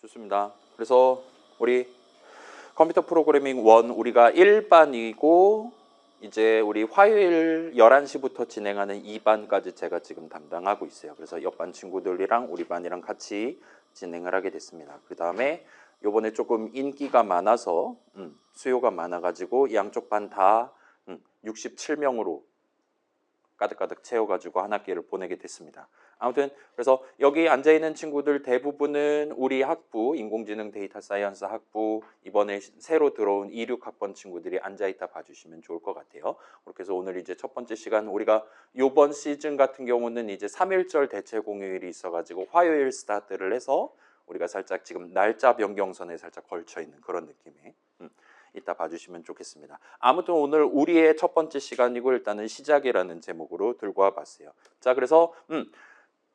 좋습니다. 그래서 우리 컴퓨터 프로그래밍 1 우리가 1반이고 이제 우리 화요일 11시부터 진행하는 2반까지 제가 지금 담당하고 있어요. 그래서 옆반 친구들이랑 우리 반이랑 같이 진행을 하게 됐습니다. 그 다음에 요번에 조금 인기가 많아서 수요가 많아가지고 양쪽 반 다 67명으로 가득가득 채워가지고 한 학기를 보내게 됐습니다. 아무튼 그래서 여기 앉아있는 친구들 대부분은 우리 학부 인공지능 데이터 사이언스 학부 이번에 새로 들어온 26학번 친구들이 앉아있다 봐주시면 좋을 것 같아요. 그렇게 해서 오늘 이제 첫 번째 시간 우리가 요번 시즌 같은 경우는 이제 3.1절 대체 공휴일이 있어가지고 화요일 스타트를 해서 우리가 살짝 지금 날짜 변경선에 살짝 걸쳐있는 그런 느낌의 이따 봐주시면 좋겠습니다. 아무튼 오늘 우리의 첫 번째 시간이고 일단은 시작이라는 제목으로 들고 와봤어요. 자, 그래서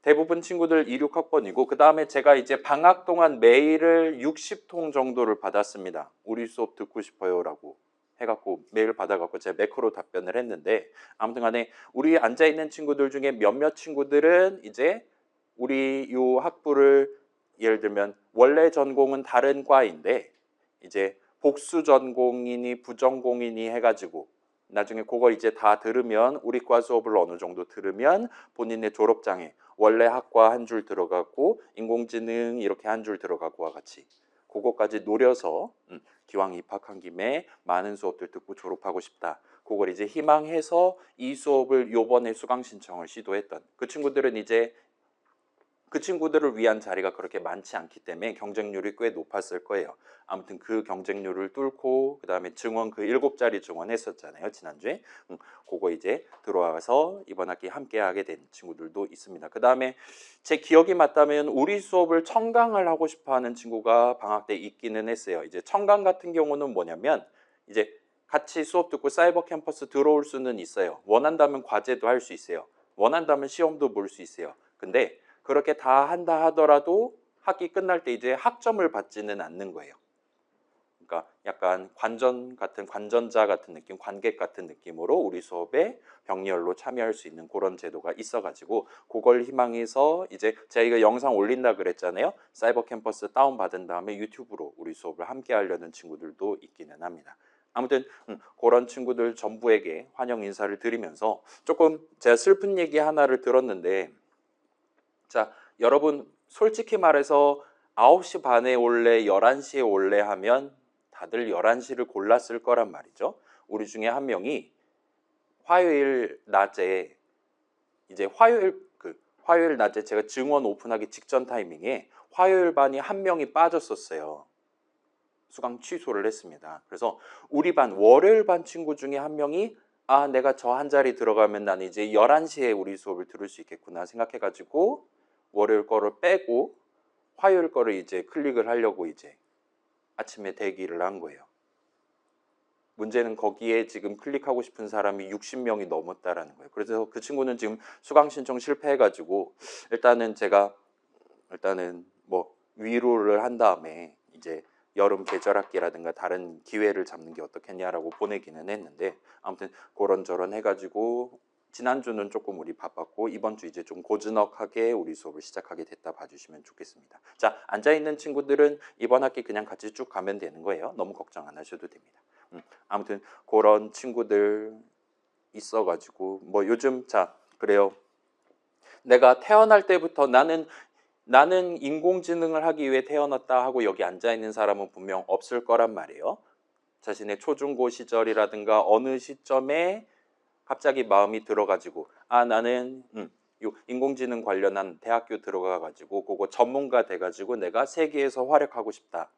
대부분 친구들 26학번이고 그 다음에 제가 이제 방학 동안 메일을 60통 정도를 받았습니다. 우리 수업 듣고 싶어요 라고 해갖고 메일 받아갖고 제가 매크로 답변을 했는데 아무튼 간에 우리 앉아있는 친구들 중에 몇몇 친구들은 이제 우리 요 학부를 예를 들면 원래 전공은 다른 과인데 이제 복수 전공이니 부전공이니 해가지고 나중에 그걸 이제 다 들으면 우리 과 수업을 어느 정도 들으면 본인의 졸업장에 원래 학과 한 줄 들어가고 인공지능 이렇게 한 줄 들어가고와 같이 그거까지 노려서 기왕 입학한 김에 많은 수업들 듣고 졸업하고 싶다. 그걸 이제 희망해서 이 수업을 요번에 수강 신청을 시도했던 그 친구들은 이제 그 친구들을 위한 자리가 그렇게 많지 않기 때문에 경쟁률이 꽤 높았을 거예요. 아무튼 그 경쟁률을 뚫고 그 다음에 증원 그 7자리 증원 했었잖아요. 지난주에. 그거 이제 들어와서 이번 학기 함께 하게 된 친구들도 있습니다. 그 다음에 제 기억이 맞다면 우리 수업을 청강을 하고 싶어 하는 친구가 방학 때 있기는 했어요. 이제 청강 같은 경우는 뭐냐면 이제 같이 수업 듣고 사이버 캠퍼스 들어올 수는 있어요. 원한다면 과제도 할 수 있어요. 원한다면 시험도 볼 수 있어요. 근데 그렇게 다 한다 하더라도 학기 끝날 때 이제 학점을 받지는 않는 거예요. 그러니까 약간 관전자 같은 느낌, 관객 같은 느낌으로 우리 수업에 병렬로 참여할 수 있는 그런 제도가 있어가지고 그걸 희망해서 이제 제가 이거 영상 올린다 그랬잖아요. 사이버 캠퍼스 다운 받은 다음에 유튜브로 우리 수업을 함께 하려는 친구들도 있기는 합니다. 아무튼 그런 친구들 전부에게 환영 인사를 드리면서 조금 제가 슬픈 얘기 하나를 들었는데 자, 여러분 솔직히 말해서 9시 반에 올래, 11시에 올래 하면 다들 11시를 골랐을 거란 말이죠. 우리 중에 한 명이 화요일 낮에 이제 화요일 낮에 제가 증원 오픈하기 직전 타이밍에 화요일 반이 한 명이 빠졌었어요. 수강 취소를 했습니다. 그래서 우리 반 월요일 반 친구 중에 한 명이 내가 저 한 자리 들어가면 나는 이제 11시에 우리 수업을 들을 수 있겠구나 생각해가지고 월요일 거를 빼고 화요일 거를 이제 클릭을 하려고 이제 아침에 대기를 한 거예요. 문제는 거기에 지금 클릭하고 싶은 사람이 60명이 넘었다라는 거예요. 그래서 그 친구는 지금 수강 신청 실패해가지고 일단은 제가 뭐 위로를 한 다음에 이제 여름 계절학기라든가 다른 기회를 잡는 게 어떻겠냐라고 보내기는 했는데 아무튼 그런저런 해가지고 지난주는 조금 우리 바빴고 이번 주 이제 좀 고즈넉하게 우리 수업을 시작하게 됐다 봐주시면 좋겠습니다. 자, 앉아있는 친구들은 이번 학기 그냥 같이 쭉 가면 되는 거예요. 너무 걱정 안 하셔도 됩니다. 아무튼 그런 친구들 있어가지고 뭐 요즘 자 그래요. 내가 태어날 때부터 나는 인공지능을 하기 위해 태어났다 하고 여기 앉아있는 사람은 분명 없을 거란 말이에요. 자신의 초중고 시절이라든가 어느 시점에 갑자기 마음이 들어가지고 나는 요 인공지능 관련한 대학교 들어가가지고 그거 전문가 돼가지고 내가 세계에서 활약하고 싶다와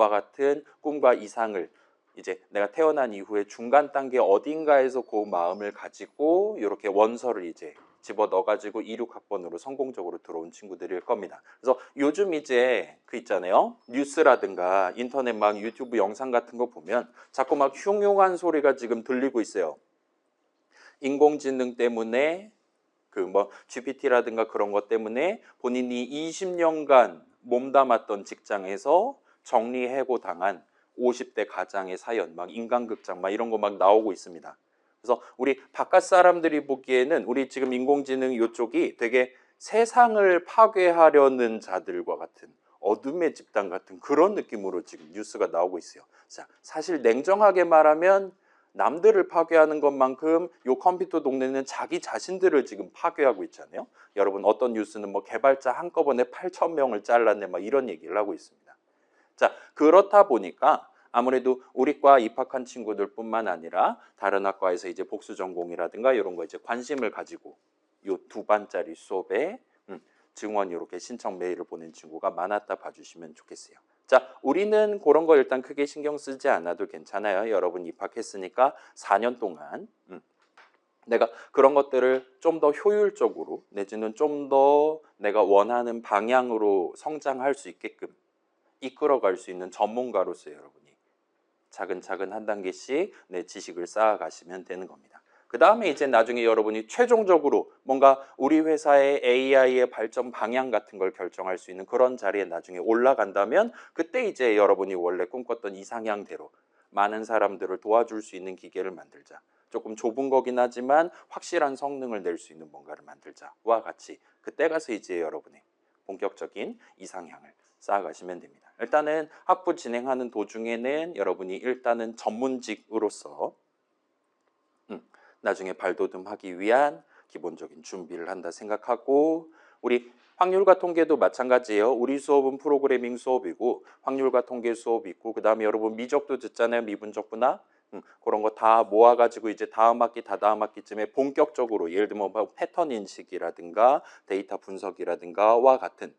같은 꿈과 이상을 이제 내가 태어난 이후에 중간 단계 어딘가에서 그 마음을 가지고 이렇게 원서를 이제 집어넣어가지고 26학번으로 성공적으로 들어온 친구들일 겁니다. 그래서 요즘 이제 그 있잖아요. 뉴스라든가 인터넷 막 유튜브 영상 같은 거 보면 자꾸 막 흉흉한 소리가 지금 들리고 있어요. 인공지능 때문에 그 뭐 GPT라든가 그런 것 때문에 본인이 20년간 몸담았던 직장에서 정리해고 당한 50대 가장의 사연, 막 인간극장 막 이런 거 막 나오고 있습니다. 그래서 우리 바깥 사람들이 보기에는 우리 지금 인공지능 이쪽이 되게 세상을 파괴하려는 자들과 같은 어둠의 집단 같은 그런 느낌으로 지금 뉴스가 나오고 있어요. 자, 사실 냉정하게 말하면 남들을 파괴하는 것만큼 요 컴퓨터 동네는 자기 자신들을 지금 파괴하고 있잖아요. 여러분 어떤 뉴스는 뭐 개발자 한꺼번에 8,000명을 잘랐네 막 이런 얘기를 하고 있습니다. 자, 그렇다 보니까 아무래도 우리 과 입학한 친구들뿐만 아니라 다른 학과에서 이제 복수 전공이라든가 이런 거 이제 관심을 가지고 요 2반짜리 수업에 증원 이렇게 신청 메일을 보낸 친구가 많았다 봐주시면 좋겠어요. 자, 우리는 그런 거 일단 크게 신경 쓰지 않아도 괜찮아요. 여러분 입학했으니까 4년 동안 내가 그런 것들을 좀 더 효율적으로 내지는 좀 더 내가 원하는 방향으로 성장할 수 있게끔 이끌어갈 수 있는 전문가로서 여러분이 차근차근 한 단계씩 내 지식을 쌓아가시면 되는 겁니다. 그 다음에 이제 나중에 여러분이 최종적으로 뭔가 우리 회사의 AI의 발전 방향 같은 걸 결정할 수 있는 그런 자리에 나중에 올라간다면 그때 이제 여러분이 원래 꿈꿨던 이상향대로 많은 사람들을 도와줄 수 있는 기계를 만들자. 조금 좁은 거긴 하지만 확실한 성능을 낼 수 있는 뭔가를 만들자와 같이 그때 가서 이제 여러분의 본격적인 이상향을 쌓아가시면 됩니다. 일단은 학부 진행하는 도중에는 여러분이 일단은 전문직으로서 나중에 발돋움하기 위한 기본적인 준비를 한다 생각하고 우리 확률과 통계도 마찬가지예요. 우리 수업은 프로그래밍 수업이고 확률과 통계 수업이 있고 그 다음에 여러분 미적도 듣잖아요. 미분적분화 그런 거 다 모아가지고 이제 다음 학기 다다음 학기쯤에 본격적으로 예를 들면 뭐 패턴 인식이라든가 데이터 분석이라든가와 같은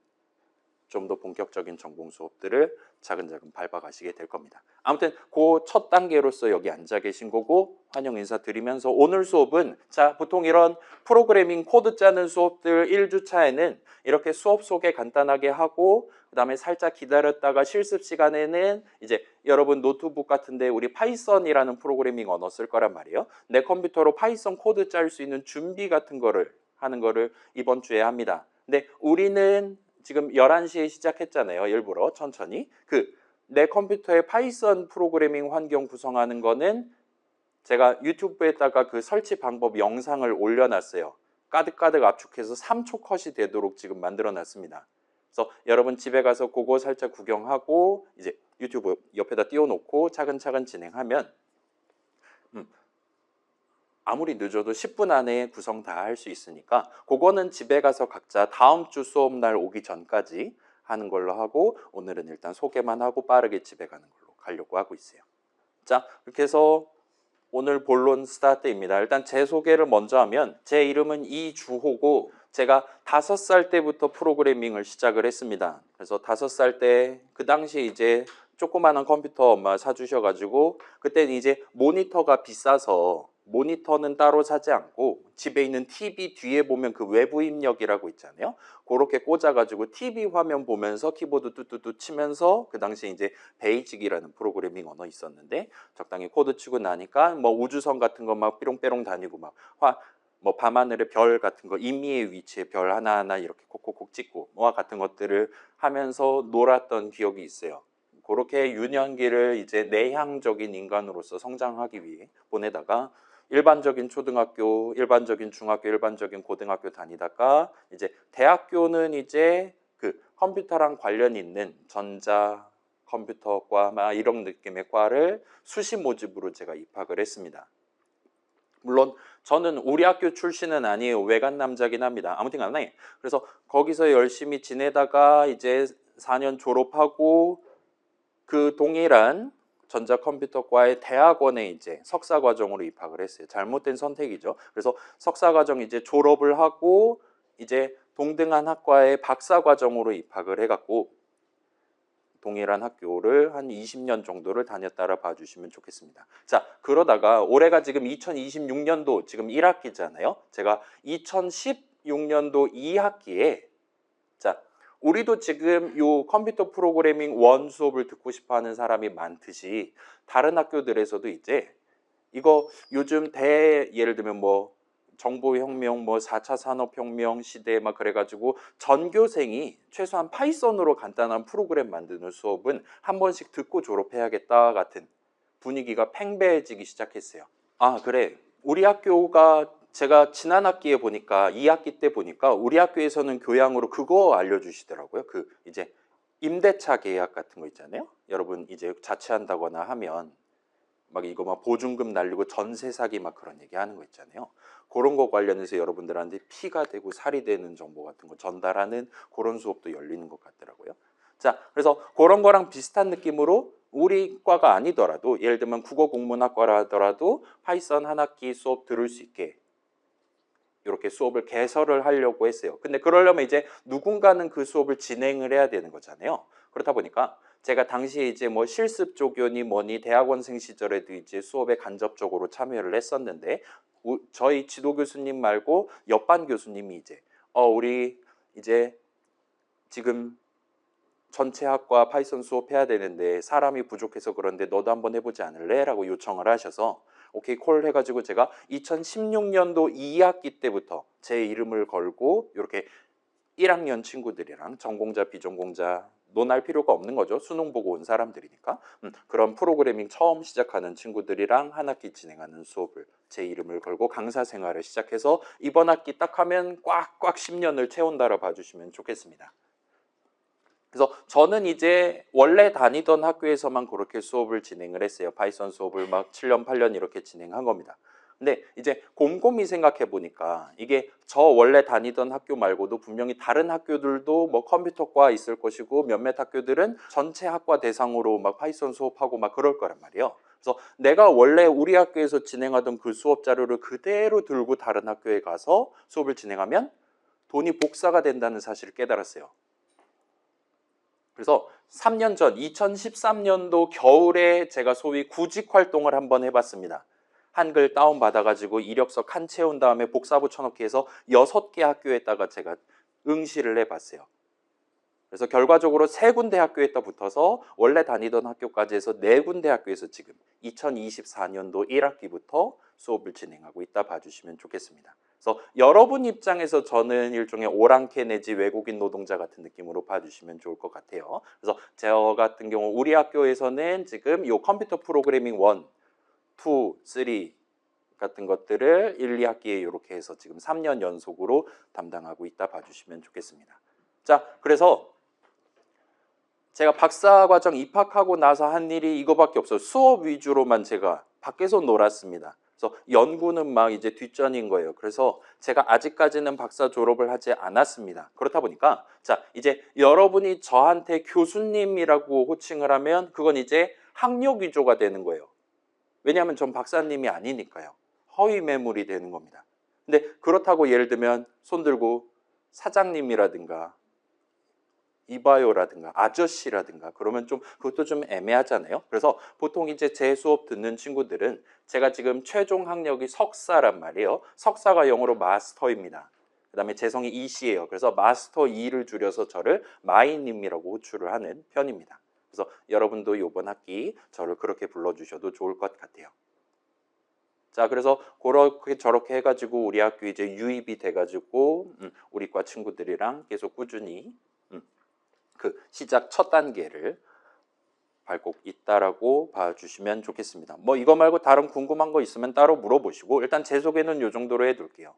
좀 더 본격적인 전공 수업들을 차근차근 밟아가시게 될 겁니다. 아무튼 그 첫 단계로서 여기 앉아 계신 거고 환영 인사드리면서 오늘 수업은 자 보통 이런 프로그래밍 코드 짜는 수업들 1주차에는 이렇게 수업 소개 간단하게 하고 그 다음에 살짝 기다렸다가 실습 시간에는 이제 여러분 노트북 같은데 우리 파이썬이라는 프로그래밍 언어 쓸 거란 말이에요. 내 컴퓨터로 파이썬 코드 짤 수 있는 준비 같은 거를 하는 거를 이번 주에 합니다. 근데 우리는 지금 11시에 시작했잖아요. 일부러 천천히. 내 컴퓨터에 파이썬 프로그래밍 환경 구성하는 거는 제가 유튜브에다가 그 설치 방법 영상을 올려놨어요. 가득가득 압축해서 3초 컷이 되도록 지금 만들어놨습니다. 그래서 여러분 집에 가서 그거 살짝 구경하고 이제 유튜브 옆에다 띄워놓고 차근차근 진행하면 아무리 늦어도 10분 안에 구성 다 할 수 있으니까 그거는 집에 가서 각자 다음 주 수업 날 오기 전까지 하는 걸로 하고 오늘은 일단 소개만 하고 빠르게 집에 가는 걸로 가려고 하고 있어요. 자, 이렇게 해서 오늘 본론 스타트입니다. 일단 제 소개를 먼저 하면 제 이름은 이주호고 제가 5살 때부터 프로그래밍을 시작을 했습니다. 그래서 5살 때 그 당시에 이제 조그마한 컴퓨터 엄마 사주셔가지고 그때는 이제 모니터가 비싸서 모니터는 따로 사지 않고 집에 있는 TV 뒤에 보면 그 외부 입력이라고 있잖아요. 그렇게 꽂아가지고 TV 화면 보면서 키보드 뚜뚜뚜 치면서 그 당시에 이제 베이직이라는 프로그래밍 언어 있었는데 적당히 코드 치고 나니까 뭐 우주선 같은 거 막 삐롱빼롱 다니고 막 뭐 밤하늘의 별 같은 거 임의의 위치에 별 하나하나 이렇게 콕콕콕 찍고 뭐와 같은 것들을 하면서 놀았던 기억이 있어요. 그렇게 유년기를 이제 내향적인 인간으로서 성장하기 위해 보내다가 일반적인 초등학교, 일반적인 중학교, 일반적인 고등학교 다니다가 이제 대학교는 이제 그 컴퓨터랑 관련 있는 전자 컴퓨터과 막 이런 느낌의 과를 수시 모집으로 제가 입학을 했습니다. 물론 저는 우리 학교 출신은 아니에요. 외간 남자긴 합니다. 아무튼 간에 그래서 거기서 열심히 지내다가 이제 4년 졸업하고 그 동일한 전자컴퓨터과의 대학원에 이제 석사과정으로 입학을 했어요. 잘못된 선택이죠. 그래서 석사과정 이제 졸업을 하고 이제 동등한 학과의 박사과정으로 입학을 해갖고 동일한 학교를 한 20년 정도를 다녔다라 봐주시면 좋겠습니다. 자, 그러다가 올해가 지금 2026년도 지금 1학기잖아요. 제가 2016년도 2학기에 자, 우리도 지금 요 컴퓨터 프로그래밍 원 수업을 듣고 싶어 하는 사람이 많듯이 다른 학교들에서도 이제 이거 요즘 예를 들면 뭐 정보혁명, 뭐 4차 산업혁명 시대 막 그래가지고 전교생이 최소한 파이썬으로 간단한 프로그램 만드는 수업은 한 번씩 듣고 졸업해야겠다 같은 분위기가 팽배해지기 시작했어요. 아, 그래. 우리 학교가 제가 지난 학기에 보니까 2학기 때 보니까 우리 학교에서는 교양으로 그거 알려주시더라고요. 그 이제 임대차 계약 같은 거 있잖아요. 여러분 이제 자취한다거나 하면 막 이거 막 보증금 날리고 전세 사기 막 그런 얘기 하는 거 있잖아요. 그런 거 관련해서 여러분들한테 피가 되고 살이 되는 정보 같은 거 전달하는 그런 수업도 열리는 것 같더라고요. 자, 그래서 그런 거랑 비슷한 느낌으로 우리 과가 아니더라도 예를 들면 국어 국문학과라 하더라도 파이썬 한 학기 수업 들을 수 있게 이렇게 수업을 개설을 하려고 했어요. 근데 그러려면 이제 누군가는 그 수업을 진행을 해야 되는 거잖아요. 그렇다 보니까 제가 당시에 이제 뭐 실습 조교니 뭐니 대학원생 시절에도 이제 수업에 간접적으로 참여를 했었는데 저희 지도 교수님 말고 옆반 교수님이 이제 우리 이제 지금 전체 학과 파이썬 수업해야 되는데 사람이 부족해서 그런데 너도 한번 해보지 않을래? 라고 요청을 하셔서 오케이 콜 해가지고 제가 2016년도 2학기 때부터 제 이름을 걸고 이렇게 1학년 친구들이랑 전공자 비전공자 논할 필요가 없는 거죠. 수능 보고 온 사람들이니까. 그런 프로그래밍 처음 시작하는 친구들이랑 한 학기 진행하는 수업을 제 이름을 걸고 강사 생활을 시작해서 이번 학기 딱 하면 꽉꽉 10년을 채운다라 봐주시면 좋겠습니다. 그래서 저는 이제 원래 다니던 학교에서만 그렇게 수업을 진행을 했어요. 파이썬 수업을 막 7년, 8년 이렇게 진행한 겁니다. 근데 이제 곰곰이 생각해 보니까 이게 저 원래 다니던 학교 말고도 분명히 다른 학교들도 뭐 컴퓨터과 있을 것이고 몇몇 학교들은 전체 학과 대상으로 막 파이썬 수업하고 막 그럴 거란 말이에요. 그래서 내가 원래 우리 학교에서 진행하던 그 수업 자료를 그대로 들고 다른 학교에 가서 수업을 진행하면 돈이 복사가 된다는 사실을 깨달았어요. 그래서 3년 전 2013년도 겨울에 제가 소위 구직 활동을 한번 해봤습니다. 한글 다운받아가지고 이력서 칸 채운 다음에 복사 붙여넣기 해서 6개 학교에다가 제가 응시를 해봤어요. 그래서 결과적으로 3군데 학교에다 붙어서 원래 다니던 학교까지 해서 4군데 학교에서 지금 2024년도 1학기부터 수업을 진행하고 있다 봐주시면 좋겠습니다. 그래서 여러분 입장에서 저는 일종의 오랑캐 내지 외국인 노동자 같은 느낌으로 봐주시면 좋을 것 같아요. 그래서 저 같은 경우 우리 학교에서는 지금 이 컴퓨터 프로그래밍 1, 2, 3 같은 것들을 1, 2학기에 이렇게 해서 지금 3년 연속으로 담당하고 있다 봐주시면 좋겠습니다. 자, 그래서 제가 박사과정 입학하고 나서 한 일이 이거밖에 없어요. 수업 위주로만 제가 밖에서 놀았습니다. 그래서 연구는 막 이제 뒷전인 거예요. 그래서 제가 아직까지는 박사 졸업을 하지 않았습니다. 그렇다 보니까 자 이제 여러분이 저한테 교수님이라고 호칭을 하면 그건 이제 학력 위조가 되는 거예요. 왜냐하면 전 박사님이 아니니까요. 허위 매물이 되는 겁니다. 근데 그렇다고 예를 들면 손 들고 사장님이라든가 이봐요라든가 아저씨라든가 그러면 좀 그것도 좀 애매하잖아요. 그래서 보통 이제 제 수업 듣는 친구들은 제가 지금 최종 학력이 석사란 말이에요. 석사가 영어로 마스터입니다. 그 다음에 재성이 이씨예요. 그래서 마스터 2를 줄여서 저를 마이님이라고 호출을 하는 편입니다. 그래서 여러분도 이번 학기 저를 그렇게 불러주셔도 좋을 것 같아요. 자, 그래서 그렇게 저렇게 해가지고 우리 학교 이제 유입이 돼가지고 우리 과 친구들이랑 계속 꾸준히 그 시작 첫 단계를 밟고 있다라고 봐주시면 좋겠습니다. 뭐 이거 말고 다른 궁금한 거 있으면 따로 물어보시고 일단 제 소개는 이 정도로 해둘게요.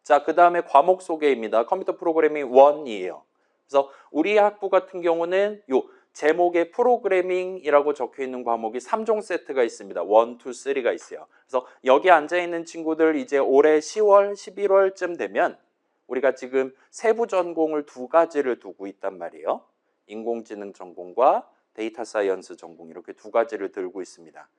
자, 그 다음에 과목 소개입니다. 컴퓨터 프로그래밍 1이에요. 그래서 우리 학부 같은 경우는 요 제목에 프로그래밍이라고 적혀 있는 과목이 3종 세트가 있습니다. 1, 2, 3가 있어요. 그래서 여기 앉아 있는 친구들 이제 올해 10월, 11월쯤 되면 우리가 지금 세부 전공을 2가지를 두고 있단 말이에요. 인공지능 전공과 데이터 사이언스 전공 이렇게 2가지를 들고 있습니다.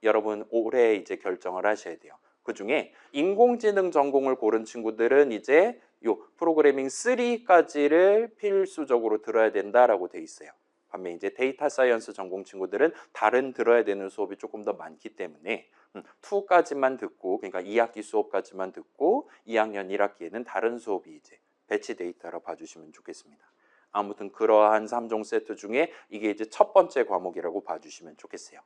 여러분 올해 이제 결정을 하셔야 돼요. 그 중에 인공지능 전공을 고른 친구들은 이제 요 프로그래밍 3까지를 필수적으로 들어야 된다라고 돼 있어요. 반면 이제 데이터 사이언스 전공 친구들은 다른 들어야 되는 수업이 조금 더 많기 때문에 2까지만 듣고 그러니까 2학기 수업까지만 듣고 2학년 1학기에는 다른 수업이 이제 배치 데이터로 봐주시면 좋겠습니다. 아무튼 그러한 3종 세트 중에 이게 이제 첫 번째 과목이라고 봐주시면 좋겠어요.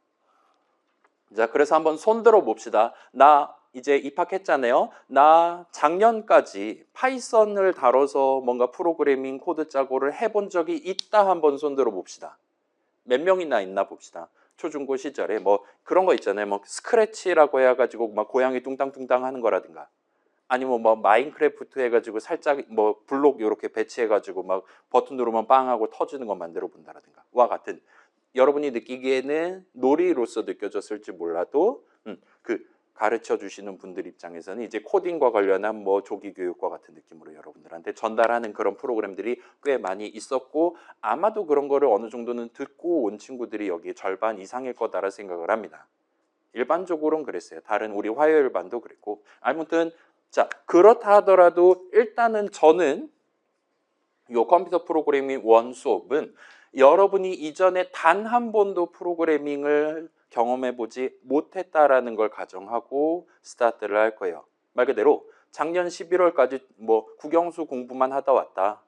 자, 그래서 한번 손들어 봅시다. 나 이제 입학했잖아요. 나 작년까지 파이썬을 다뤄서 뭔가 프로그래밍 코드 짜고를 해본 적이 있다 한번 손들어 봅시다. 몇 명이나 있나 봅시다. 초중고 시절에 뭐 그런 거 있잖아요. 뭐 스크래치라고 해가지고 막 고양이 뚱땅뚱땅 하는 거라든가 아니면 뭐 마인크래프트 해가지고 살짝 뭐 블록 이렇게 배치해가지고 막 버튼 누르면 빵 하고 터지는 거 만들어 본다라든가 와 같은 여러분이 느끼기에는 놀이로서 느껴졌을지 몰라도 그 가르쳐 주시는 분들 입장에서는 이제 코딩과 관련한 뭐 조기 교육과 같은 느낌으로 여러분들한테 전달하는 그런 프로그램들이 꽤 많이 있었고 아마도 그런 거를 어느 정도는 듣고 온 친구들이 여기 절반 이상일 거다라 생각을 합니다. 일반적으로는 그랬어요. 다른 우리 화요일 반도 그랬고 아무튼 자 그렇다 하더라도 일단은 저는 요 컴퓨터 프로그래밍 원 수업은 여러분이 이전에 단 한 번도 프로그래밍을 경험해 보지 못했다라는 걸 가정하고 스타트를 할 거예요. 말 그대로 작년 11월까지 뭐 국영수 공부만 하다 왔다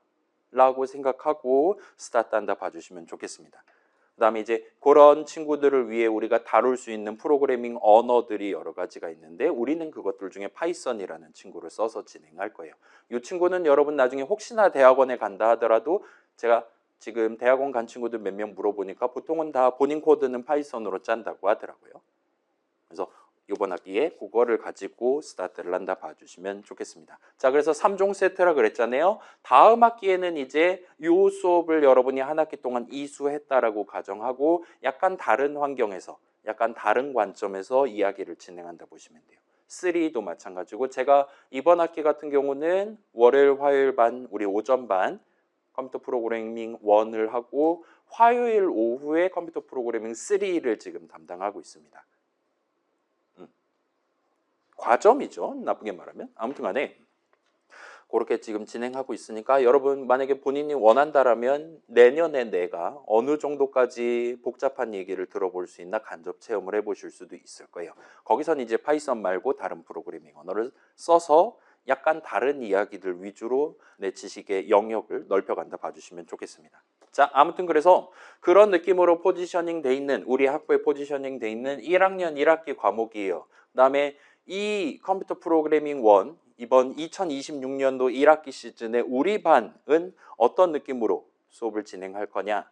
라고 생각하고 스타트한다 봐주시면 좋겠습니다. 그 다음에 이제 그런 친구들을 위해 우리가 다룰 수 있는 프로그래밍 언어들이 여러 가지가 있는데 우리는 그것들 중에 파이썬이라는 친구를 써서 진행할 거예요. 이 친구는 여러분 나중에 혹시나 대학원에 간다 하더라도 제가 지금 대학원 간 친구들 몇 명 물어보니까 보통은 다 본인 코드는 파이썬으로 짠다고 하더라고요. 그래서 이번 학기에 그거를 가지고 스타트를 한다 봐주시면 좋겠습니다. 자, 그래서 3종 세트라 그랬잖아요. 다음 학기에는 이제 이 수업을 여러분이 한 학기 동안 이수했다라고 가정하고 약간 다른 환경에서, 약간 다른 관점에서 이야기를 진행한다 보시면 돼요. 3도 마찬가지고 제가 이번 학기 같은 경우는 월요일, 화요일 반, 우리 오전 반 컴퓨터 프로그래밍 1을 하고 화요일 오후에 컴퓨터 프로그래밍 3를 지금 담당하고 있습니다. 과점이죠. 나쁘게 말하면. 아무튼 간에 그렇게 지금 진행하고 있으니까 여러분 만약에 본인이 원한다라면 내년에 내가 어느 정도까지 복잡한 얘기를 들어볼 수 있나 간접 체험을 해보실 수도 있을 거예요. 거기선 이제 파이썬 말고 다른 프로그래밍 언어를 써서 약간 다른 이야기들 위주로 내 지식의 영역을 넓혀간다 봐주시면 좋겠습니다. 자, 아무튼 그래서 그런 느낌으로 포지셔닝 돼 있는 우리 학부에 포지셔닝 돼 있는 1학년 1학기 과목이에요. 그다음에 이 컴퓨터 프로그래밍 1 이번 2026년도 1학기 시즌에 우리 반은 어떤 느낌으로 수업을 진행할 거냐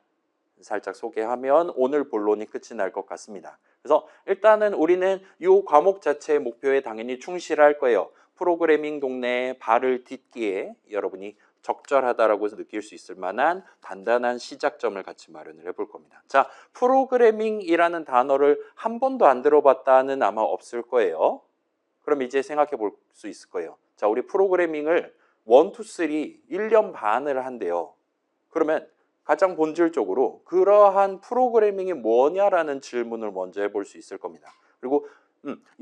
살짝 소개하면 오늘 본론이 끝이 날 것 같습니다. 그래서 일단은 우리는 이 과목 자체의 목표에 당연히 충실할 거예요. 프로그래밍 동네에 발을 딛기에 여러분이 적절하다라고 느낄 수 있을 만한 단단한 시작점을 같이 마련을 해볼 겁니다. 자, 프로그래밍이라는 단어를 한 번도 안 들어봤다는 아마 없을 거예요. 그럼 이제 생각해 볼 수 있을 거예요. 자, 우리 프로그래밍을 1, 2, 3, 1년 반을 한대요. 그러면 가장 본질적으로 그러한 프로그래밍이 뭐냐라는 질문을 먼저 해볼 수 있을 겁니다. 그리고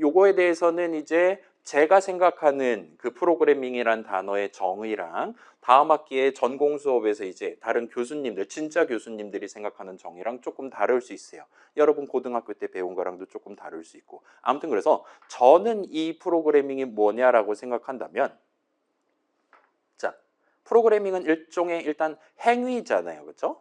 요거에 대해서는 이제 제가 생각하는 그 프로그래밍이란 단어의 정의랑 다음 학기에 전공 수업에서 이제 다른 교수님들, 진짜 교수님들이 생각하는 정의랑 조금 다를 수 있어요. 여러분 고등학교 때 배운 거랑도 조금 다를 수 있고. 아무튼 그래서 저는 이 프로그래밍이 뭐냐라고 생각한다면 자, 프로그래밍은 일종의 일단 행위잖아요. 그렇죠?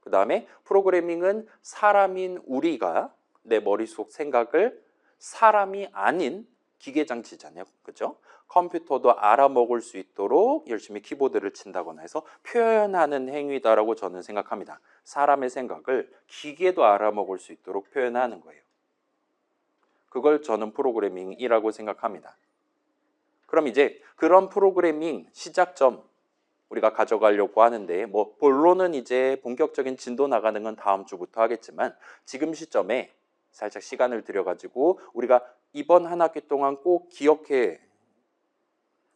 그 다음에 프로그래밍은 사람인 우리가 내 머릿속 생각을 사람이 아닌 기계장치잖아요. 그죠? 컴퓨터도 알아먹을 수 있도록 열심히 키보드를 친다거나 해서 표현하는 행위다라고 저는 생각합니다. 사람의 생각을 기계도 알아먹을 수 있도록 표현하는 거예요. 그걸 저는 프로그래밍이라고 생각합니다. 그럼 이제 그런 프로그래밍 시작점 우리가 가져가려고 하는데 뭐 본론은 이제 본격적인 진도 나가는 건 다음 주부터 하겠지만 지금 시점에 살짝 시간을 들여가지고 우리가 이번 한 학기 동안 꼭 기억해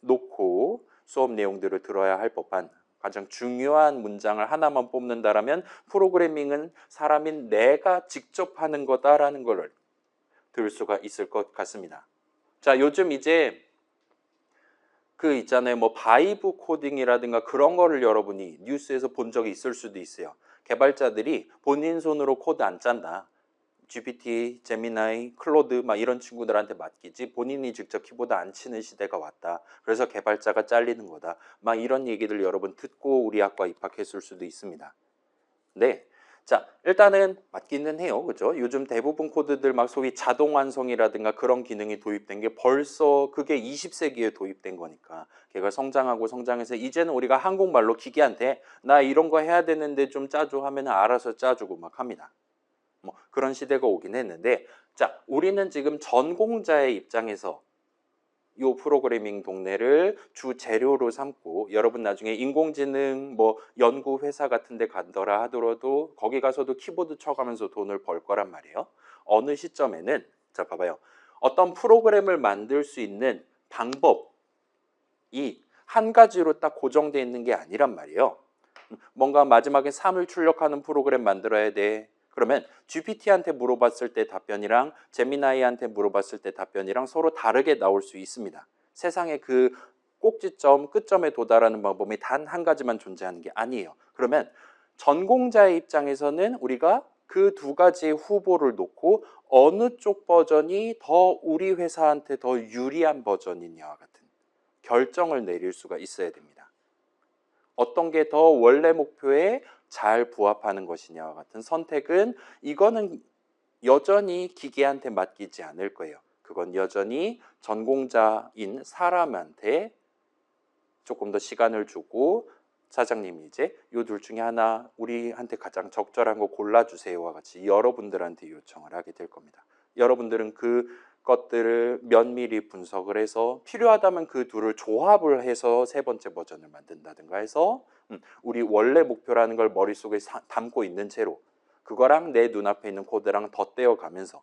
놓고 수업 내용들을 들어야 할 법한 가장 중요한 문장을 하나만 뽑는다라면 프로그래밍은 사람인 내가 직접 하는 거다라는 걸 들을 수가 있을 것 같습니다. 자, 요즘 이제 그 있잖아요. 뭐 바이브 코딩이라든가 그런 거를 여러분이 뉴스에서 본 적이 있을 수도 있어요. 개발자들이 본인 손으로 코드 안 짠다. GPT, 제미나이, 클로드 막 이런 친구들한테 맡기지 본인이 직접 키보드 안 치는 시대가 왔다. 그래서 개발자가 잘리는 거다. 막 이런 얘기들 여러분 듣고 우리 학과 입학했을 수도 있습니다. 네. 자, 일단은 맞기는 해요. 그죠? 요즘 대부분 코드들 막 소위 자동 완성이라든가 그런 기능이 도입된 게 벌써 그게 20세기에 도입된 거니까 걔가 성장하고 성장해서 이제는 우리가 한국말로 기계한테 나 이런 거 해야 되는데 좀 짜줘 하면 알아서 짜주고 막 합니다. 뭐 그런 시대가 오긴 했는데 자, 우리는 지금 전공자의 입장에서 이 프로그래밍 동네를 주 재료로 삼고 여러분 나중에 인공지능 뭐 연구 회사 같은 데 간더라 하더라도 거기 가서도 키보드 쳐가면서 돈을 벌 거란 말이에요. 어느 시점에는 자 봐봐요. 어떤 프로그램을 만들 수 있는 방법이 한 가지로 딱 고정되어 있는 게 아니란 말이에요. 뭔가 마지막에 3을 출력하는 프로그램 만들어야 돼. 그러면 GPT한테 물어봤을 때 답변이랑 제미나이한테 물어봤을 때 답변이랑 서로 다르게 나올 수 있습니다. 세상에 그 꼭지점, 끝점에 도달하는 방법이 단 한 가지만 존재하는 게 아니에요. 그러면 전공자의 입장에서는 우리가 그 두 가지의 후보를 놓고 어느 쪽 버전이 더 우리 회사한테 더 유리한 버전이냐와 같은 결정을 내릴 수가 있어야 됩니다. 어떤 게 더 원래 목표에 잘 부합하는 것이냐와 같은 선택은 이거는 여전히 기계한테 맡기지 않을 거예요. 그건 여전히 전공자인 사람한테 조금 더 시간을 주고 사장님이 이제 이 둘 중에 하나 우리한테 가장 적절한 거 골라주세요와 같이 여러분들한테 요청을 하게 될 겁니다. 여러분들은 그 것들을 면밀히 분석을 해서 필요하다면 그 둘을 조합을 해서 세 번째 버전을 만든다든가 해서 우리 원래 목표라는 걸 머릿속에 담고 있는 채로 그거랑 내 눈앞에 있는 코드랑 덧대어 가면서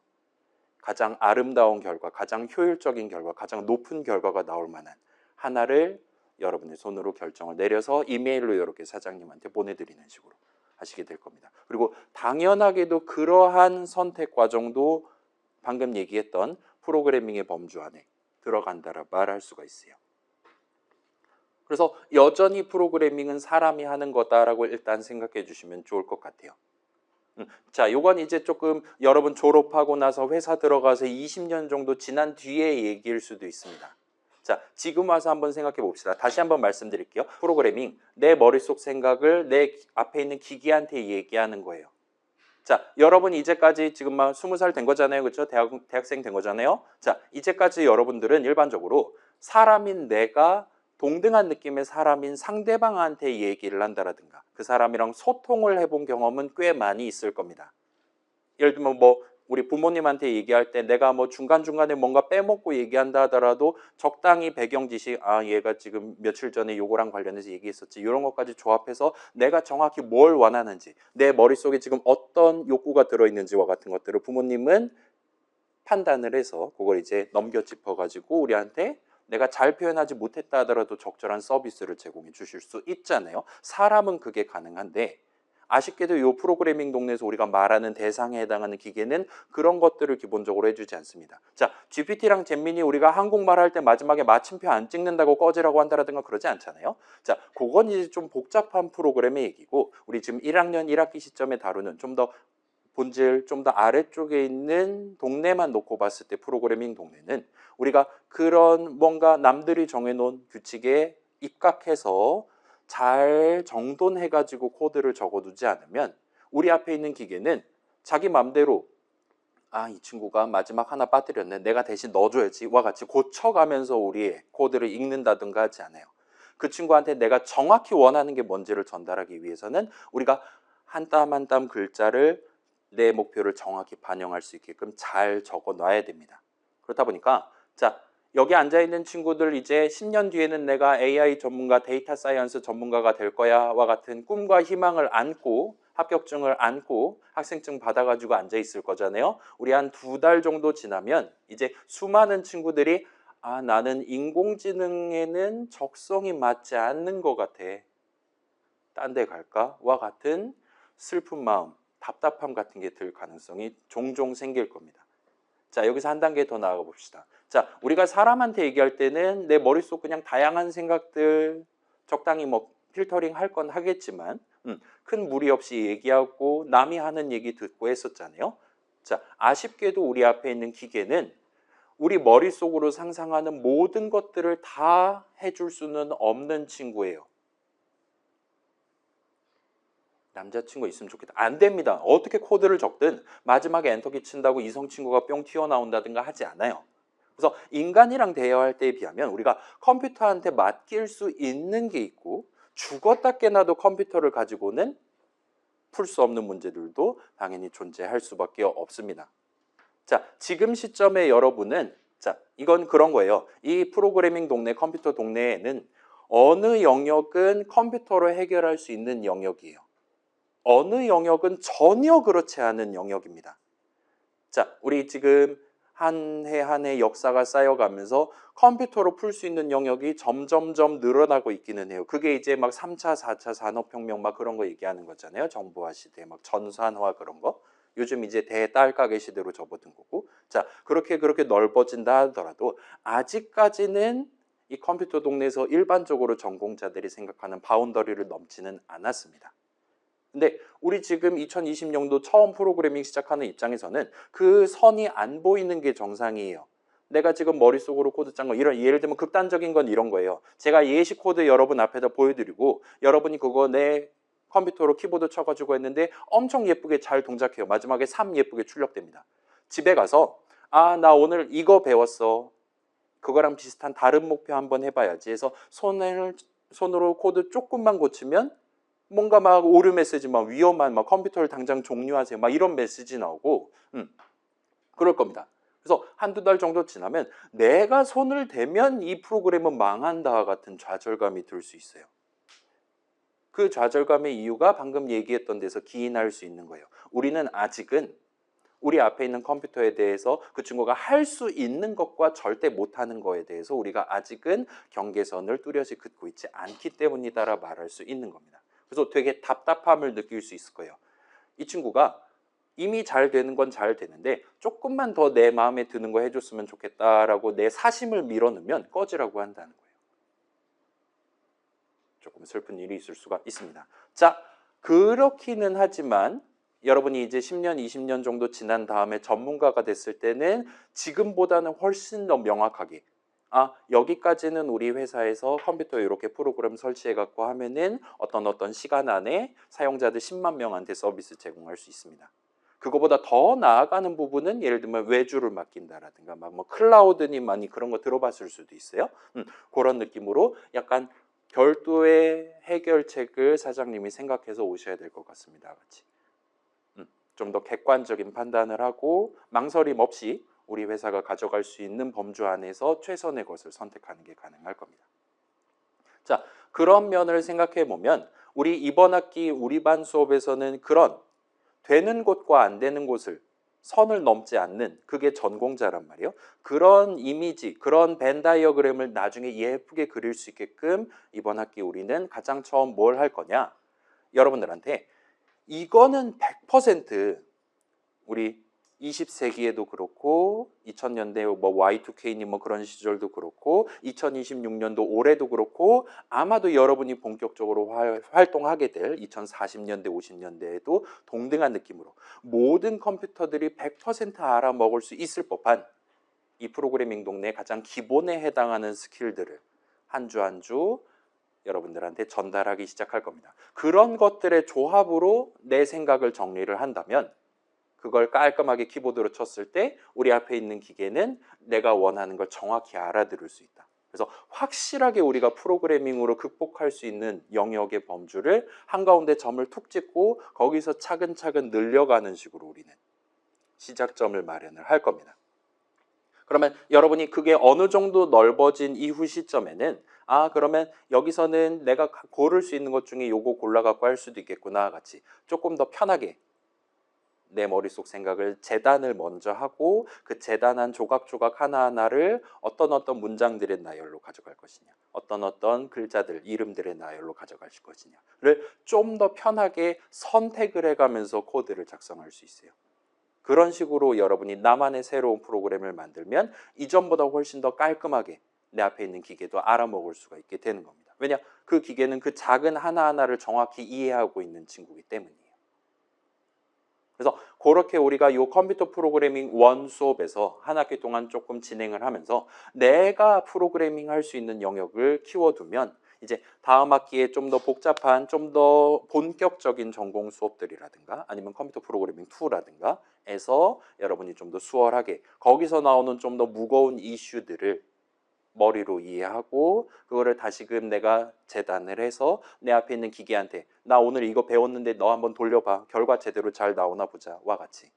가장 아름다운 결과, 가장 효율적인 결과, 가장 높은 결과가 나올 만한 하나를 여러분의 손으로 결정을 내려서 이메일로 이렇게 사장님한테 보내드리는 식으로 하시게 될 겁니다. 그리고 당연하게도 그러한 선택 과정도 방금 얘기했던 프로그래밍의 범주 안에 들어간다라 말할 수가 있어요. 그래서 여전히 프로그래밍은 사람이 하는 거다라고 일단 생각해 주시면 좋을 것 같아요. 자, 요건 이제 조금 여러분 졸업하고 나서 회사 들어가서 20년 정도 지난 뒤에 얘기일 수도 있습니다. 자, 지금 와서 한번 생각해 봅시다. 다시 한번 말씀드릴게요. 프로그래밍, 내 머릿속 생각을 내 앞에 있는 기계한테 얘기하는 거예요. 자, 여러분 이제까지 지금 막 20살 된 거잖아요. 그렇죠? 대학생 된 거잖아요. 자, 이제까지 여러분들은 일반적으로 사람인 내가 동등한 느낌의 사람인 상대방한테 얘기를 한다라든가 그 사람이랑 소통을 해본 경험은 꽤 많이 있을 겁니다. 예를 들면 뭐 우리 부모님한테 얘기할 때 내가 뭐 중간중간에 뭔가 빼먹고 얘기한다 하더라도 적당히 배경 지식, 아 얘가 지금 며칠 전에 요거랑 관련해서 얘기했었지 이런 것까지 조합해서 내가 정확히 뭘 원하는지 내 머릿속에 지금 어떤 욕구가 들어있는지와 같은 것들을 부모님은 판단을 해서 그걸 이제 넘겨 짚어가지고 우리한테 내가 잘 표현하지 못했다 하더라도 적절한 서비스를 제공해 주실 수 있잖아요. 사람은 그게 가능한데 아쉽게도 이 프로그래밍 동네에서 우리가 말하는 대상에 해당하는 기계는 그런 것들을 기본적으로 해주지 않습니다. 자, GPT랑 잼민이 우리가 한국말 할 때 마지막에 마침표 안 찍는다고 꺼지라고 한다라든가 그러지 않잖아요. 자, 그건 이제 좀 복잡한 프로그램의 얘기고 우리 지금 1학년 1학기 시점에 다루는 좀 더 본질 좀 더 아래쪽에 있는 동네만 놓고 봤을 때 프로그래밍 동네는 우리가 그런 뭔가 남들이 정해놓은 규칙에 입각해서 잘 정돈해가지고 코드를 적어두지 않으면 우리 앞에 있는 기계는 자기 맘대로 아, 이 친구가 마지막 하나 빠뜨렸네. 내가 대신 넣어줘야지. 와 같이 고쳐가면서 우리의 코드를 읽는다든가 하지 않아요. 그 친구한테 내가 정확히 원하는 게 뭔지를 전달하기 위해서는 우리가 한 땀 한 땀 글자를 내 목표를 정확히 반영할 수 있게끔 잘 적어 놔야 됩니다. 그렇다 보니까 자, 여기 앉아있는 친구들 이제 10년 뒤에는 내가 AI 전문가, 데이터 사이언스 전문가가 될 거야와 같은 꿈과 희망을 안고 합격증을 안고 학생증 받아가지고 앉아있을 거잖아요. 우리 한 2달 정도 지나면 이제 수많은 친구들이 아, 나는 인공지능에는 적성이 맞지 않는 것 같아. 딴 데 갈까? 와 같은 슬픈 마음, 답답함 같은 게 들 가능성이 종종 생길 겁니다. 자, 여기서 한 단계 더 나아가 봅시다. 자, 우리가 사람한테 얘기할 때는 내 머릿속 그냥 다양한 생각들 적당히 뭐 필터링 할 건 하겠지만 큰 무리 없이 얘기하고 남이 하는 얘기 듣고 했었잖아요. 자, 아쉽게도 우리 앞에 있는 기계는 우리 머릿속으로 상상하는 모든 것들을 다 해줄 수는 없는 친구예요. 남자친구 있으면 좋겠다. 안 됩니다. 어떻게 코드를 적든 마지막에 엔터키 친다고 이성친구가 뿅 튀어나온다든가 하지 않아요. 그래서 인간이랑 대화할 때에 비하면 우리가 컴퓨터한테 맡길 수 있는 게 있고 죽었다 깨나도 컴퓨터를 가지고는 풀 수 없는 문제들도 당연히 존재할 수밖에 없습니다. 자, 지금 시점에 여러분은 자, 이건 그런 거예요. 이 프로그래밍 동네, 컴퓨터 동네에는 어느 영역은 컴퓨터로 해결할 수 있는 영역이에요. 어느 영역은 전혀 그렇지 않은 영역입니다. 자, 우리 지금 한 해 한 해 역사가 쌓여가면서 컴퓨터로 풀 수 있는 영역이 점점점 늘어나고 있기는 해요. 그게 이제 막 3차, 4차 산업혁명 막 그런 거 얘기하는 거잖아요. 정보화 시대, 막 전산화 그런 거. 요즘 이제 대딸가게 시대로 접어든 거고. 자, 그렇게 넓어진다 하더라도 아직까지는 이 컴퓨터 동네에서 일반적으로 전공자들이 생각하는 바운더리를 넘지는 않았습니다. 근데 우리 지금 2020년도 처음 프로그래밍 시작하는 입장에서는 그 선이 안 보이는 게 정상이에요. 내가 지금 머릿속으로 코드 짠 거, 이런, 예를 들면 극단적인 건 이런 거예요. 제가 예시 코드 여러분 앞에다 보여드리고 여러분이 그거 내 컴퓨터로 키보드 쳐가지고 했는데 엄청 예쁘게 잘 동작해요. 마지막에 3 예쁘게 출력됩니다. 집에 가서 나 오늘 이거 배웠어. 그거랑 비슷한 다른 목표 한번 해봐야지 해서 손으로 코드 조금만 고치면 뭔가 막 오류 메시지, 막 위험한, 막 컴퓨터를 당장 종료하세요, 막 이런 메시지 나오고, 그럴 겁니다. 그래서 한두 달 정도 지나면 내가 손을 대면 이 프로그램은 망한다 같은 좌절감이 들 수 있어요. 그 좌절감의 이유가 방금 얘기했던 데서 기인할 수 있는 거예요. 우리는 아직은 우리 앞에 있는 컴퓨터에 대해서 그 친구가 할 수 있는 것과 절대 못하는 거에 대해서 우리가 아직은 경계선을 뚜렷이 긋고 있지 않기 때문이다라 말할 수 있는 겁니다. 그래서 되게 답답함을 느낄 수 있을 거예요. 이 친구가 이미 잘 되는 건 잘 되는데 조금만 더 내 마음에 드는 거 해줬으면 좋겠다라고 내 사심을 밀어넣으면 꺼지라고 한다는 거예요. 조금 슬픈 일이 있을 수가 있습니다. 자, 그렇기는 하지만 여러분이 이제 10년, 20년 정도 지난 다음에 전문가가 됐을 때는 지금보다는 훨씬 더 명확하게 여기까지는 우리 회사에서 컴퓨터에 이렇게 프로그램 설치해 갖고 하면은 어떤 시간 안에 사용자들 10만 명한테 서비스 제공할 수 있습니다. 그거보다 더 나아가는 부분은 예를 들면 외주를 맡긴다라든가 뭐 클라우드님 많이 그런 거 들어봤을 수도 있어요. 그런 느낌으로 약간 별도의 해결책을 사장님이 생각해서 오셔야 될 것 같습니다. 같이. 좀 더 객관적인 판단을 하고 망설임 없이 우리 회사가 가져갈 수 있는 범주 안에서 최선의 것을 선택하는 게 가능할 겁니다. 자, 그런 면을 생각해 보면 우리 이번 학기 우리 반 수업에서는 그런 되는 곳과 안 되는 곳을 선을 넘지 않는, 그게 전공자란 말이에요. 그런 이미지, 그런 벤 다이어그램을 나중에 예쁘게 그릴 수 있게끔 이번 학기 우리는 가장 처음 뭘 할 거냐? 여러분들한테 이거는 100% 우리 20세기에도 그렇고 2000년대 뭐 Y2K님 뭐 그런 시절도 그렇고 2026년도 올해도 그렇고 아마도 여러분이 본격적으로 활동하게 될 2040년대 50년대에도 동등한 느낌으로 모든 컴퓨터들이 100% 알아먹을 수 있을 법한 이 프로그래밍 동네의 가장 기본에 해당하는 스킬들을 한 주 한 주 여러분들한테 전달하기 시작할 겁니다. 그런 것들의 조합으로 내 생각을 정리를 한다면 그걸 깔끔하게 키보드로 쳤을 때 우리 앞에 있는 기계는 내가 원하는 걸 정확히 알아들을 수 있다. 그래서 확실하게 우리가 프로그래밍으로 극복할 수 있는 영역의 범주를 한가운데 점을 툭 찍고 거기서 차근차근 늘려가는 식으로 우리는 시작점을 마련을 할 겁니다. 그러면 여러분이 그게 어느 정도 넓어진 이후 시점에는 그러면 여기서는 내가 고를 수 있는 것 중에 요거 골라갖고 할 수도 있겠구나 같이 조금 더 편하게 내 머릿속 생각을 재단을 먼저 하고 그 재단한 조각조각 하나하나를 어떤 문장들의 나열로 가져갈 것이냐, 어떤 글자들, 이름들의 나열로 가져갈 것이냐를 좀 더 편하게 선택을 해가면서 코드를 작성할 수 있어요. 그런 식으로 여러분이 나만의 새로운 프로그램을 만들면 이전보다 훨씬 더 깔끔하게 내 앞에 있는 기계도 알아먹을 수가 있게 되는 겁니다. 왜냐? 그 기계는 그 작은 하나하나를 정확히 이해하고 있는 친구이기 때문이에요. 그래서 그렇게 우리가 이 컴퓨터 프로그래밍 1 수업에서 한 학기 동안 조금 진행을 하면서 내가 프로그래밍 할 수 있는 영역을 키워두면 이제 다음 학기에 좀 더 복잡한, 좀 더 본격적인 전공 수업들이라든가 아니면 컴퓨터 프로그래밍 2라든가 해서 여러분이 좀 더 수월하게 거기서 나오는 좀 더 무거운 이슈들을 머리로 이해하고 그거를 다시금 내가 재단을 해서 내 앞에 있는 기계한테 나 오늘 이거 배웠는데 너 한번 돌려봐. 결과 제대로 잘 나오나 보자. 와 같이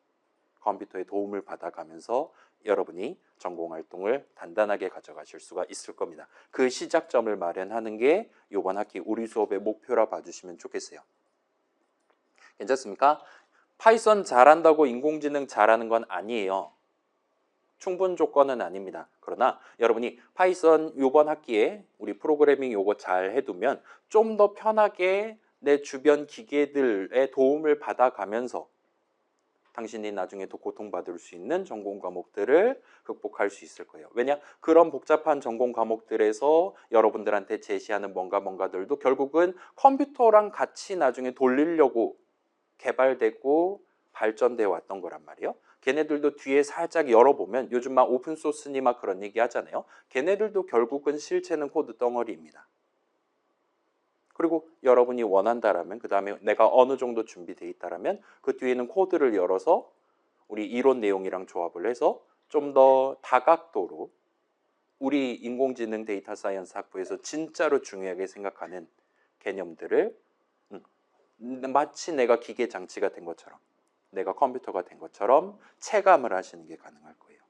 컴퓨터의 도움을 받아가면서 여러분이 전공활동을 단단하게 가져가실 수가 있을 겁니다. 그 시작점을 마련하는 게 이번 학기 우리 수업의 목표라 봐주시면 좋겠어요. 괜찮습니까? 파이썬 잘한다고 인공지능 잘하는 건 아니에요. 충분 조건은 아닙니다. 그러나 여러분이 파이썬 이번 학기에 우리 프로그래밍 요거 잘 해두면 좀 더 편하게 내 주변 기계들의 도움을 받아가면서 당신이 나중에 더 고통받을 수 있는 전공 과목들을 극복할 수 있을 거예요. 왜냐? 그런 복잡한 전공 과목들에서 여러분들한테 제시하는 뭔가들도 결국은 컴퓨터랑 같이 나중에 돌리려고 개발되고 발전되어 왔던 거란 말이에요. 걔네들도 뒤에 살짝 열어보면 요즘 막 오픈소스니 막 그런 얘기 하잖아요. 걔네들도 결국은 실체는 코드 덩어리입니다. 그리고 여러분이 원한다라면 그 다음에 내가 어느 정도 준비되어 있다라면 그 뒤에는 코드를 열어서 우리 이론 내용이랑 조합을 해서 좀 더 다각도로 우리 인공지능 데이터 사이언스 학부에서 진짜로 중요하게 생각하는 개념들을 마치 내가 기계 장치가 된 것처럼 내가 컴퓨터가 된 것처럼 체감을 하시는 게 가능할 거예요.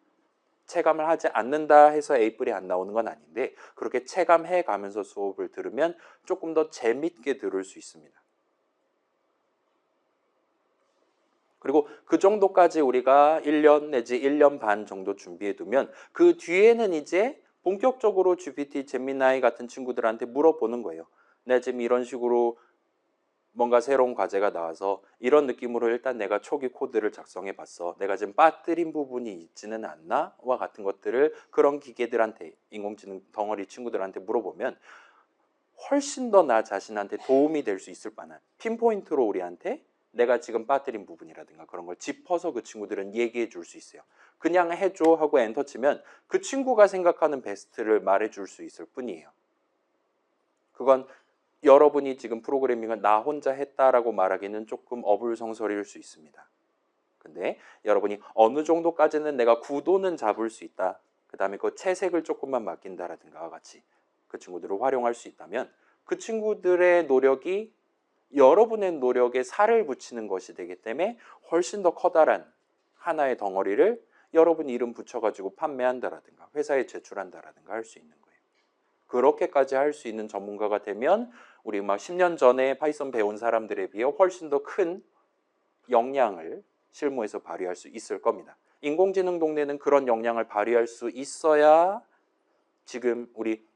체감을 하지 않는다 해서 A뿔이 안 나오는 건 아닌데 그렇게 체감해 가면서 수업을 들으면 조금 더 재밌게 들을 수 있습니다. 그리고 그 정도까지 우리가 1년 내지 1년 반 정도 준비해 두면 그 뒤에는 이제 본격적으로 GPT, 제미나이 같은 친구들한테 물어보는 거예요. 내가 지금 이런 식으로 뭔가 새로운 과제가 나와서 이런 느낌으로 일단 내가 초기 코드를 작성해 봤어. 내가 지금 빠뜨린 부분이 있지는 않나? 와 같은 것들을 그런 기계들한테 인공지능 덩어리 친구들한테 물어보면 훨씬 더 나 자신한테 도움이 될 수 있을 만한 핀포인트로 우리한테 내가 지금 빠뜨린 부분이라든가 그런 걸 짚어서 그 친구들은 얘기해 줄 수 있어요. 그냥 해줘 하고 엔터 치면 그 친구가 생각하는 베스트를 말해 줄 수 있을 뿐이에요. 그건 여러분이 지금 프로그래밍을 나 혼자 했다라고 말하기는 조금 어불성설일 수 있습니다. 근데 여러분이 어느 정도까지는 내가 구도는 잡을 수 있다. 그 다음에 그 채색을 조금만 맡긴다라든가 같이 그 친구들을 활용할 수 있다면 그 친구들의 노력이 여러분의 노력에 살을 붙이는 것이 되기 때문에 훨씬 더 커다란 하나의 덩어리를 여러분 이름 붙여가지고 판매한다라든가 회사에 제출한다라든가 할 수 있는 거예요. 그렇게까지 할 수 있는 전문가가 되면 우리 막 10년 전에 파이썬 배운 사람들에 비해 훨씬 더 큰 역량을 실무에서 발휘할 수 있을 겁니다. 인공지능 동네는 그런 역량을 발휘할 수 있어야 지금 우리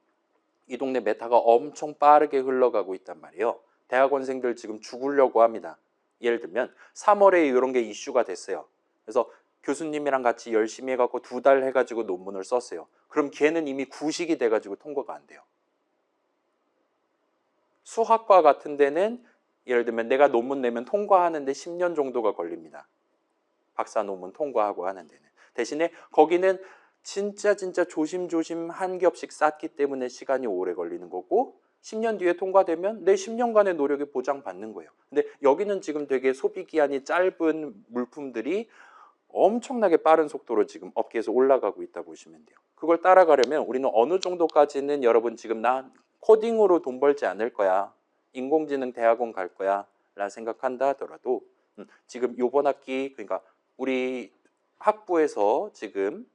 이 동네 메타가 엄청 빠르게 흘러가고 있단 말이에요. 대학원생들 지금 죽으려고 합니다. 예를 들면 3월에 이런 게 이슈가 됐어요. 그래서 교수님이랑 같이 열심히 해갖고 2달 해가지고 논문을 썼어요. 그럼 걔는 이미 구식이 돼가지고 통과가 안 돼요. 수학과 같은 데는 예를 들면 내가 논문 내면 통과하는데 10년 정도가 걸립니다. 박사 논문 통과하고 하는 데는. 대신에 거기는 진짜 조심조심 한 겹씩 쌓기 때문에 시간이 오래 걸리는 거고 10년 뒤에 통과되면 내 10년간의 노력이 보장받는 거예요. 근데 여기는 지금 되게 소비 기한이 짧은 물품들이 엄청나게 빠른 속도로 지금 업계에서 올라가고 있다 보시면 돼요. 그걸 따라가려면 우리는 어느 정도까지는 여러분 지금 나 코딩으로 돈 벌지 않을 거야. 인공지능 대학원 갈 거야. 라 생각한다 하더라도 지금 요번 학기 그러니까 우리 학부에서 지금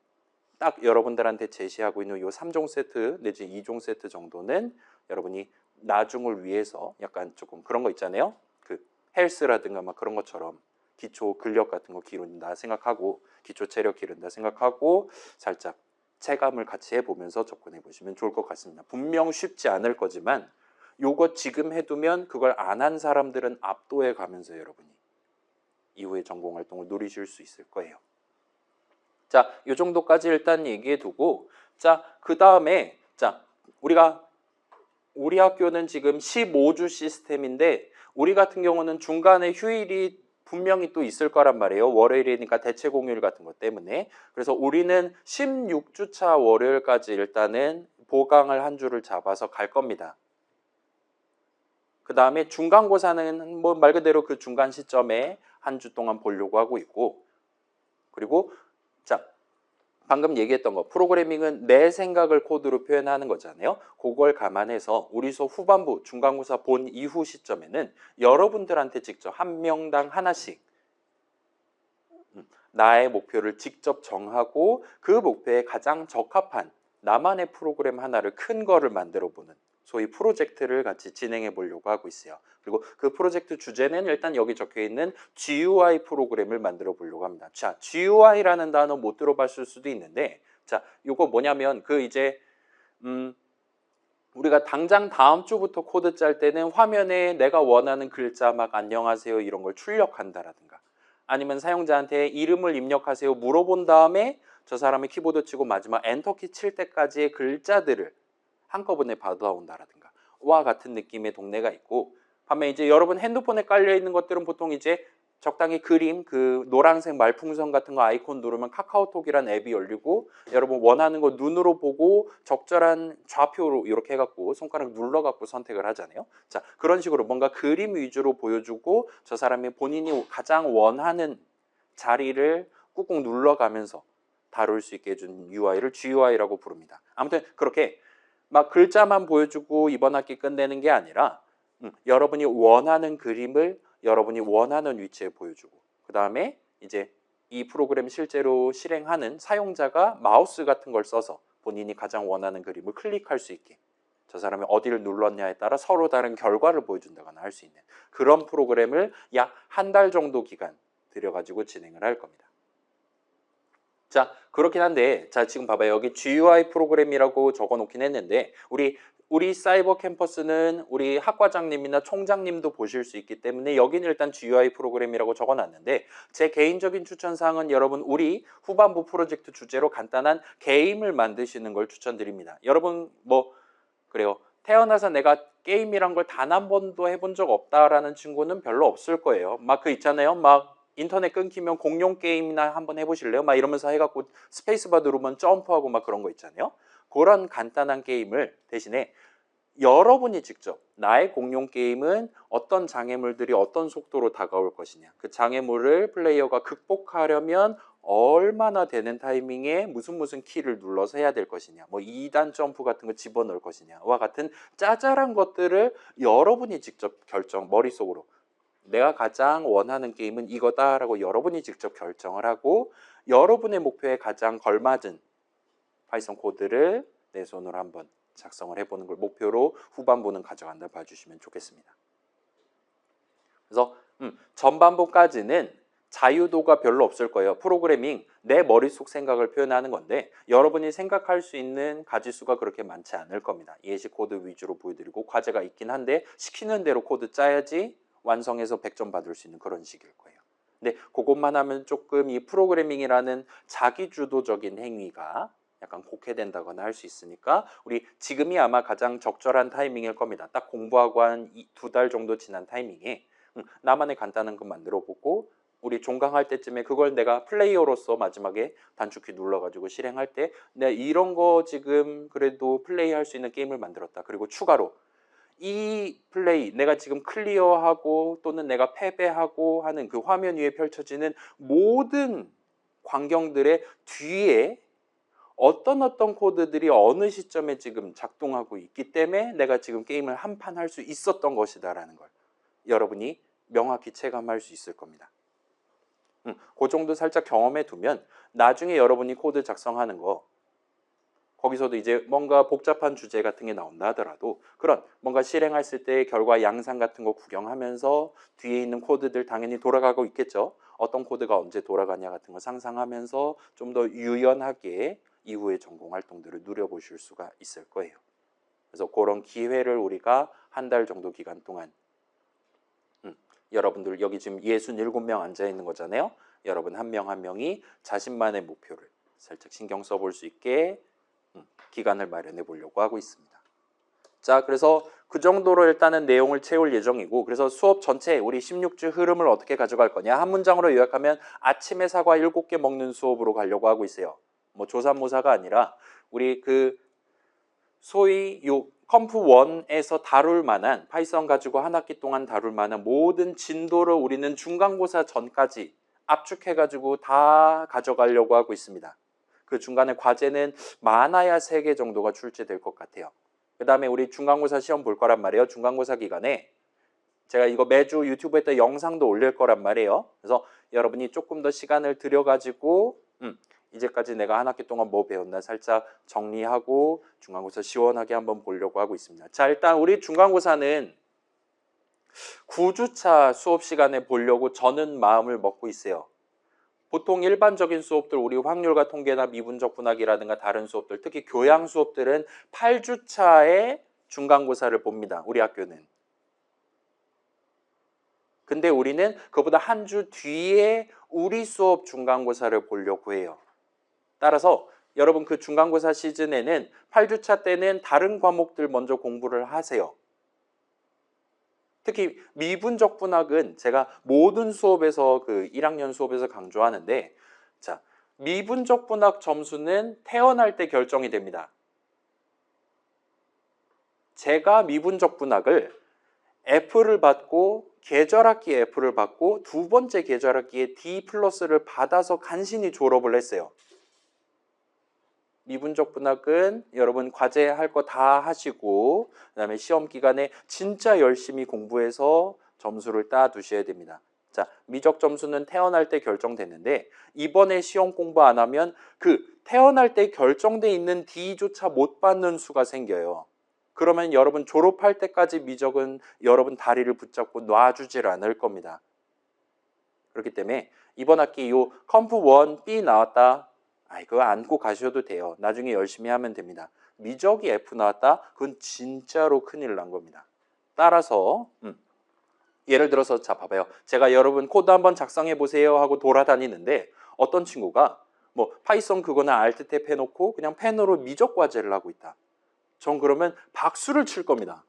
딱 여러분들한테 제시하고 있는 요 3종 세트 내지 2종 세트 정도는 여러분이 나중을 위해서 약간 조금 그런 거 있잖아요. 그 헬스라든가 막 그런 것처럼 기초 근력 같은 거 기른다 생각하고 기초 체력 기른다 생각하고 살짝 체감을 같이 해보면서 접근해 보시면 좋을 것 같습니다. 분명 쉽지 않을 거지만 요거 지금 해두면 그걸 안 한 사람들은 압도해 가면서 여러분이 이후에 전공 활동을 누리실 수 있을 거예요. 자, 요 정도까지 일단 얘기해 두고 자, 그 다음에 자, 우리 학교는 지금 15주 시스템인데 우리 같은 경우는 중간에 휴일이 분명히 또 있을 거란 말이에요. 월요일이니까 대체 공휴일 같은 것 때문에. 그래서 우리는 16주차 월요일까지 일단은 보강을 한 주를 잡아서 갈 겁니다. 그 다음에 중간고사는 뭐 말 그대로 그 중간 시점에 한 주 동안 보려고 하고 있고 그리고 자 방금 얘기했던 거 프로그래밍은 내 생각을 코드로 표현하는 거잖아요. 그걸 감안해서 우리 수업 후반부 중간고사 본 이후 시점에는 여러분들한테 직접 한 명당 하나씩 나의 목표를 직접 정하고 그 목표에 가장 적합한 나만의 프로그램 하나를 큰 거를 만들어 보는 소위 프로젝트를 같이 진행해 보려고 하고 있어요. 그리고 그 프로젝트 주제는 일단 여기 적혀 있는 GUI 프로그램을 만들어 보려고 합니다. 자, GUI라는 단어 못 들어봤을 수도 있는데, 자, 요거 뭐냐면 그 이제 우리가 당장 다음 주부터 코드 짤 때는 화면에 내가 원하는 글자 막 안녕하세요 이런 걸 출력한다라든가, 아니면 사용자한테 이름을 입력하세요 물어본 다음에 저 사람이 키보드 치고 마지막 엔터키 칠 때까지의 글자들을 한꺼번에 받아온다라든가 와 같은 느낌의 동네가 있고, 반면 이제 여러분 핸드폰에 깔려 있는 것들은 보통 이제 적당히 그림, 그 노란색 말풍선 같은 거 아이콘 누르면 카카오톡이란 앱이 열리고 여러분 원하는 거 눈으로 보고 적절한 좌표로 이렇게 해갖고 손가락 눌러갖고 선택을 하잖아요. 자, 그런 식으로 뭔가 그림 위주로 보여주고 저 사람이 본인이 가장 원하는 자리를 꾹꾹 눌러가면서 다룰 수 있게 해준 UI를 GUI라고 부릅니다. 아무튼 그렇게 막 글자만 보여주고 이번 학기 끝내는 게 아니라 여러분이 원하는 그림을 여러분이 원하는 위치에 보여주고, 그 다음에 이제 이 프로그램 실제로 실행하는 사용자가 마우스 같은 걸 써서 본인이 가장 원하는 그림을 클릭할 수 있게 저 사람이 어디를 눌렀냐에 따라 서로 다른 결과를 보여준다거나 할 수 있는 그런 프로그램을 약 한 달 정도 기간 들여가지고 진행을 할 겁니다. 자, 그렇긴 한데, 자, 지금 봐봐요. 여기 GUI 프로그램이라고 적어 놓긴 했는데, 우리 사이버 캠퍼스는 우리 학과장님이나 총장님도 보실 수 있기 때문에 여기는 일단 GUI 프로그램이라고 적어 놨는데, 제 개인적인 추천사항은 여러분 우리 후반부 프로젝트 주제로 간단한 게임을 만드시는 걸 추천드립니다. 여러분 그래요. 태어나서 내가 게임이란 걸 단 한 번도 해본 적 없다라는 친구는 별로 없을 거예요. 막 그 있잖아요. 막 인터넷 끊기면 공룡 게임이나 한번 해보실래요? 막 이러면서 해갖고 스페이스바 누르면 점프하고 막 그런 거 있잖아요. 그런 간단한 게임을 대신에 여러분이 직접 나의 공룡 게임은 어떤 장애물들이 어떤 속도로 다가올 것이냐, 그 장애물을 플레이어가 극복하려면 얼마나 되는 타이밍에 무슨 키를 눌러서 해야 될 것이냐, 뭐 2단 점프 같은 거 집어넣을 것이냐와 같은 짜잘한 것들을 여러분이 직접 머릿속으로 내가 가장 원하는 게임은 이거다라고 여러분이 직접 결정을 하고 여러분의 목표에 가장 걸맞은 파이썬 코드를 내 손으로 한번 작성을 해보는 걸 목표로 후반부는 가져간다 봐주시면 좋겠습니다. 그래서 전반부까지는 자유도가 별로 없을 거예요. 프로그래밍, 내 머릿속 생각을 표현하는 건데 여러분이 생각할 수 있는 가지수가 그렇게 많지 않을 겁니다. 예시 코드 위주로 보여드리고 과제가 있긴 한데 시키는 대로 코드 짜야지 완성해서 100점 받을 수 있는 그런 식일 거예요. 근데 그것만 하면 조금 이 프로그래밍이라는 자기주도적인 행위가 약간 곡해된다거나 할 수 있으니까 우리 지금이 아마 가장 적절한 타이밍일 겁니다. 딱 공부하고 한 2달 정도 지난 타이밍에 나만의 간단한 거 만들어 보고 우리 종강할 때쯤에 그걸 내가 플레이어로서 마지막에 단축키 눌러가지고 실행할 때 내가 이런 거 지금 그래도 플레이할 수 있는 게임을 만들었다. 그리고 추가로 이 플레이, 내가 지금 클리어하고 또는 내가 패배하고 하는 그 화면 위에 펼쳐지는 모든 광경들의 뒤에 어떤 코드들이 어느 시점에 지금 작동하고 있기 때문에 내가 지금 게임을 한 판 할 수 있었던 것이다라는 걸 여러분이 명확히 체감할 수 있을 겁니다. 그 정도 살짝 경험해 두면 나중에 여러분이 코드 작성하는 거 거기서도 이제 뭔가 복잡한 주제 같은 게 나온다 하더라도 그런 뭔가 실행했을 때 결과 양상 같은 거 구경하면서 뒤에 있는 코드들 당연히 돌아가고 있겠죠. 어떤 코드가 언제 돌아가냐 같은 거 상상하면서 좀 더 유연하게 이후의 전공 활동들을 누려보실 수가 있을 거예요. 그래서 그런 기회를 우리가 한 달 정도 기간 동안 여러분들 여기 지금 67명 앉아 있는 거잖아요. 여러분 한 명 한 명이 자신만의 목표를 살짝 신경 써볼 수 있게 기간을 마련해 보려고 하고 있습니다. 자, 그래서 그 정도로 일단은 내용을 채울 예정이고 그래서 수업 전체 우리 16주 흐름을 어떻게 가져갈 거냐 한 문장으로 요약하면 아침에 사과 7개 먹는 수업으로 가려고 하고 있어요. 뭐 조삼모사가 아니라 우리 그 소위 요 컴프 1에서 다룰 만한 파이썬 가지고 한 학기 동안 다룰 만한 모든 진도를 우리는 중간고사 전까지 압축해 가지고 다 가져가려고 하고 있습니다. 그 중간에 과제는 많아야 3개 정도가 출제될 것 같아요. 그 다음에 우리 중간고사 시험 볼 거란 말이에요. 중간고사 기간에 제가 이거 매주 유튜브에 또 영상도 올릴 거란 말이에요. 그래서 여러분이 조금 더 시간을 들여가지고 이제까지 내가 한 학기 동안 뭐 배웠나 살짝 정리하고 중간고사 시원하게 한번 보려고 하고 있습니다. 자, 일단 우리 중간고사는 9주차 수업 시간에 보려고 저는 마음을 먹고 있어요. 보통 일반적인 수업들, 우리 확률과 통계나 미분적 분학이라든가 다른 수업들, 특히 교양 수업들은 8주차에 중간고사를 봅니다. 우리 학교는. 근데 우리는 그보다 한 주 뒤에 우리 수업 중간고사를 보려고 해요. 따라서 여러분 그 중간고사 시즌에는 8주차 때는 다른 과목들 먼저 공부를 하세요. 특히 미분적 분학은 제가 모든 수업에서 그 1학년 수업에서 강조하는데, 자, 미분적 분학 점수는 태어날 때 결정이 됩니다. 제가 미분적 분학을 F를 받고 계절학기 F를 받고 두 번째 계절학기에 D 플러스를 받아서 간신히 졸업을 했어요. 미분적 분학은 여러분 과제할 거 다 하시고 그다음에 시험 기간에 진짜 열심히 공부해서 점수를 따 두셔야 됩니다. 자, 미적 점수는 태어날 때 결정됐는데 이번에 시험 공부 안 하면 그 태어날 때 결정돼 있는 D조차 못 받는 수가 생겨요. 그러면 여러분 졸업할 때까지 미적은 여러분 다리를 붙잡고 놔주질 않을 겁니다. 그렇기 때문에 이번 학기 요 컴프 1B 나왔다. 그거 안고 가셔도 돼요. 나중에 열심히 하면 됩니다. 미적이 F 나왔다? 그건 진짜로 큰일 난 겁니다. 따라서 예를 들어서 자 봐봐요. 제가 여러분 코드 한번 작성해 보세요 하고 돌아다니는데 어떤 친구가 뭐 파이썬 그거나 알트 탭 해놓고 그냥 펜으로 미적 과제를 하고 있다. 전 그러면 박수를 칠 겁니다.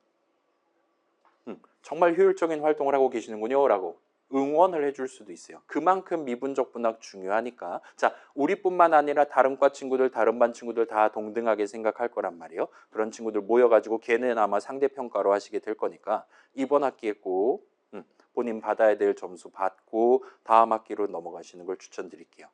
정말 효율적인 활동을 하고 계시는군요 라고 응원을 해줄 수도 있어요. 그만큼 미분적 분학 중요하니까. 자, 우리뿐만 아니라 다른 과 친구들, 다른 반 친구들 다 동등하게 생각할 거란 말이에요. 그런 친구들 모여가지고 걔는 아마 상대평가로 하시게 될 거니까 이번 학기에 꼭 본인 받아야 될 점수 받고 다음 학기로 넘어가시는 걸 추천드릴게요.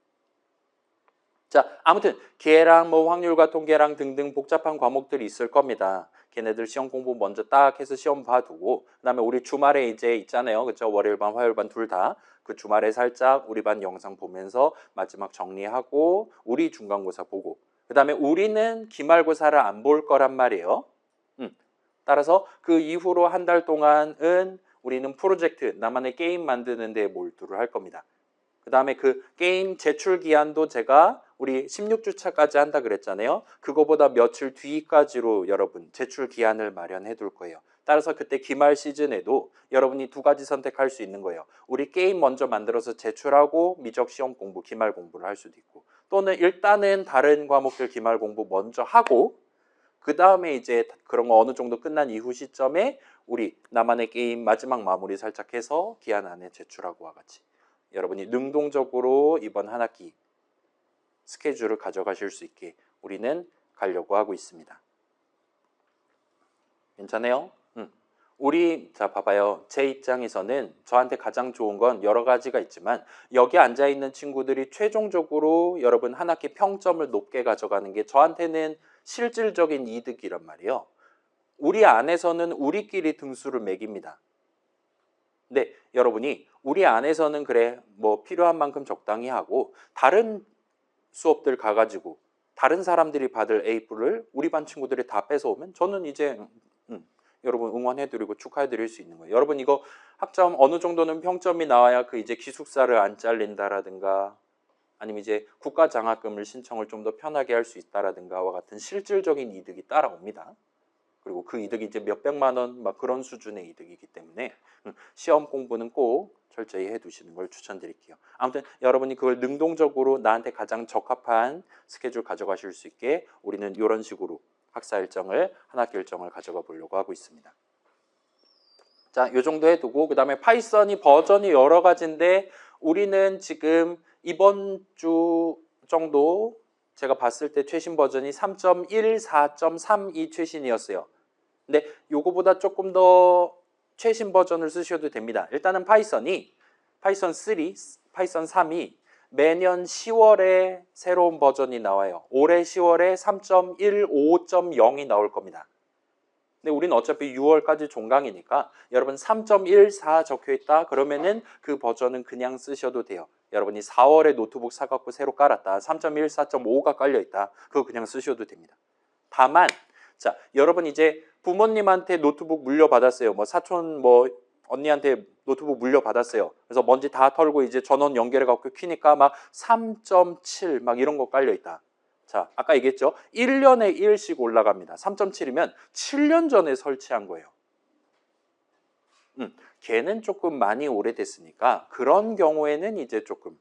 자, 아무튼 기회랑 뭐 확률과 통계랑 등등 복잡한 과목들이 있을 겁니다. 걔네들 시험 공부 먼저 딱 해서 시험 봐두고 그다음에 우리 주말에 이제 있잖아요. 그렇죠? 월요일 반, 화요일 반 둘 다 그 주말에 살짝 우리 반 영상 보면서 마지막 정리하고 우리 중간고사 보고 그다음에 우리는 기말고사를 안 볼 거란 말이에요. 따라서 그 이후로 한 달 동안은 우리는 프로젝트, 나만의 게임 만드는 데 몰두를 할 겁니다. 그 다음에 그 게임 제출 기한도 제가 우리 16주차까지 한다 그랬잖아요. 그거보다 며칠 뒤까지로 여러분 제출 기한을 마련해 둘 거예요. 따라서 그때 기말 시즌에도 여러분이 두 가지 선택할 수 있는 거예요. 우리 게임 먼저 만들어서 제출하고 미적 시험 공부, 기말 공부를 할 수도 있고 또는 일단은 다른 과목들 기말 공부 먼저 하고 그 다음에 이제 그런 거 어느 정도 끝난 이후 시점에 우리 나만의 게임 마지막 마무리 살짝 해서 기한 안에 제출하고와 같이 여러분이 능동적으로 이번 한 학기 스케줄을 가져가실 수 있게 우리는 가려고 하고 있습니다. 괜찮아요? 우리 자 봐봐요. 제 입장에서는 저한테 가장 좋은 건 여러 가지가 있지만 여기 앉아있는 친구들이 최종적으로 여러분 한 학기 평점을 높게 가져가는 게 저한테는 실질적인 이득이란 말이에요. 우리 안에서는 우리끼리 등수를 매깁니다. 근데 여러분이 우리 안에서는 그래 뭐 필요한 만큼 적당히 하고 다른 수업들 가가지고 다른 사람들이 받을 A뿔을 우리 반 친구들이 다 뺏어오면 저는 이제 여러분 응원해드리고 축하해드릴 수 있는 거예요. 여러분 이거 학점 어느 정도는 평점이 나와야 그 이제 기숙사를 안 잘린다라든가 아니면 이제 국가장학금을 신청을 좀 더 편하게 할 수 있다라든가와 같은 실질적인 이득이 따라옵니다. 그리고 그 이득이 이제 몇백만 원 막 그런 수준의 이득이기 때문에 시험 공부는 꼭 철저히 해두시는 걸 추천드릴게요. 아무튼 여러분이 그걸 능동적으로 나한테 가장 적합한 스케줄 가져가실 수 있게 우리는 이런 식으로 학사 일정을 한 학기 일정을 가져가 보려고 하고 있습니다. 자, 요 정도 해두고 그 다음에 파이썬이 버전이 여러 가지인데 우리는 지금 이번 주 정도 제가 봤을 때 최신 버전이 3.1, 4.32 최신이었어요. 근데 요거보다 조금 더 최신 버전을 쓰셔도 됩니다. 일단은 파이썬이 파이썬 3, 파이썬 3이 매년 10월에 새로운 버전이 나와요. 올해 10월에 3.15.0이 나올 겁니다. 근데 우리는 어차피 6월까지 종강이니까 여러분 3.14 적혀 있다. 그러면은 그 버전은 그냥 쓰셔도 돼요. 여러분이 4월에 노트북 사갖고 새로 깔았다. 3.14.5가 깔려 있다. 그거 그냥 쓰셔도 됩니다. 다만 자, 여러분 이제 부모님한테 노트북 물려받았어요. 뭐 사촌 뭐 언니한테 노트북 물려받았어요. 그래서 먼지 다 털고 이제 전원 연결해 갖고 키니까 막 3.7 막 이런 거 깔려 있다. 자, 아까 얘기했죠. 1년에 1씩 올라갑니다. 3.7이면 7년 전에 설치한 거예요. 걔는 조금 많이 오래됐으니까 그런 경우에는 이제 조금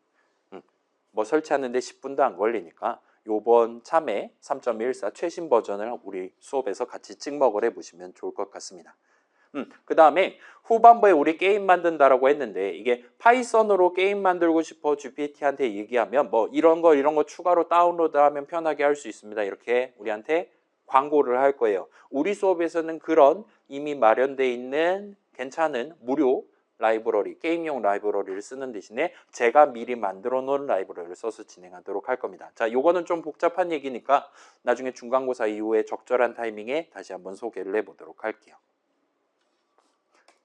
뭐 설치하는데 10분도 안 걸리니까 요번 참에 3.14 최신 버전을 우리 수업에서 같이 찍먹을 해보시면 좋을 것 같습니다. 그 다음에 후반부에 우리 게임 만든다라고 했는데 이게 파이썬으로 게임 만들고 싶어 GPT한테 얘기하면 뭐 이런 거 추가로 다운로드하면 편하게 할 수 있습니다. 이렇게 우리한테 광고를 할 거예요. 우리 수업에서는 그런 이미 마련되어 있는 괜찮은 무료 라이브러리, 게임용 라이브러리를 쓰는 대신에 제가 미리 만들어 놓은 라이브러리를 써서 진행하도록 할 겁니다. 자, 요거는 좀 복잡한 얘기니까 나중에 중간고사 이후에 적절한 타이밍에 다시 한번 소개를 해보도록 할게요.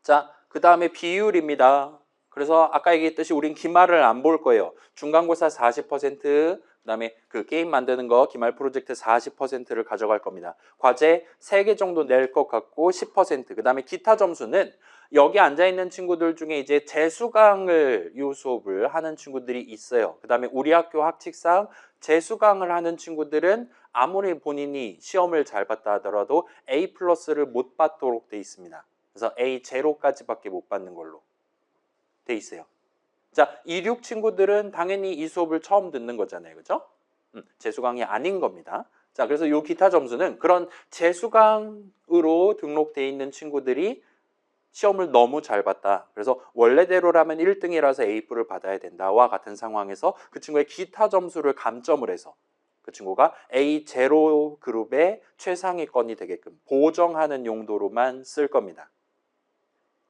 자, 그 다음에 비율입니다. 그래서 아까 얘기했듯이 우린 기말을 안 볼 거예요. 중간고사 40%, 그 다음에 그 게임 만드는 거 기말 프로젝트 40%를 가져갈 겁니다. 과제 3개 정도 낼 것 같고 10%, 그 다음에 기타 점수는 여기 앉아있는 친구들 중에 이제 재수강을 이 수업을 하는 친구들이 있어요. 그 다음에 우리 학교 학칙상 재수강을 하는 친구들은 아무리 본인이 시험을 잘 봤다 하더라도 A+를 못 받도록 돼 있습니다. 그래서 A0까지밖에 못 받는 걸로 돼 있어요. 자, 26 친구들은 당연히 이 수업을 처음 듣는 거잖아요. 그죠? 재수강이 아닌 겁니다. 자, 그래서 이 기타 점수는 그런 재수강으로 등록돼 있는 친구들이 시험을 너무 잘 봤다. 그래서 원래대로라면 1등이라서 A뿔을 받아야 된다와 같은 상황에서 그 친구의 기타 점수를 감점을 해서 그 친구가 A0 그룹의 최상위권이 되게끔 보정하는 용도로만 쓸 겁니다.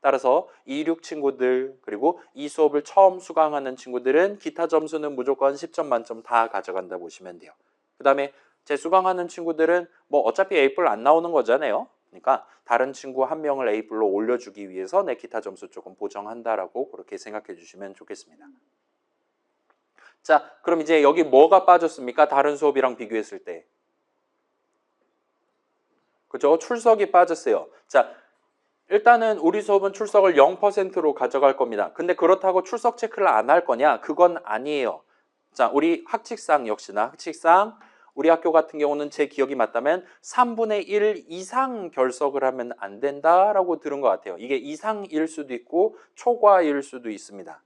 따라서 26 친구들 그리고 이 수업을 처음 수강하는 친구들은 기타 점수는 무조건 10점 만점 다 가져간다 보시면 돼요. 그 다음에 재수강하는 친구들은 뭐 어차피 A뿔 안 나오는 거잖아요. 그러니까 다른 친구 한 명을 A뿔로 올려주기 위해서 내 기타 점수 조금 보정한다라고 그렇게 생각해 주시면 좋겠습니다. 자, 그럼 이제 여기 뭐가 빠졌습니까? 다른 수업이랑 비교했을 때. 그죠? 출석이 빠졌어요. 자, 일단은 우리 수업은 출석을 0%로 가져갈 겁니다. 근데 그렇다고 출석 체크를 안 할 거냐? 그건 아니에요. 자, 우리 학칙상 역시나 학칙상 우리 학교 같은 경우는 제 기억이 맞다면 3분의 1 이상 결석을 하면 안 된다라고 들은 것 같아요. 이게 이상일 수도 있고 초과일 수도 있습니다.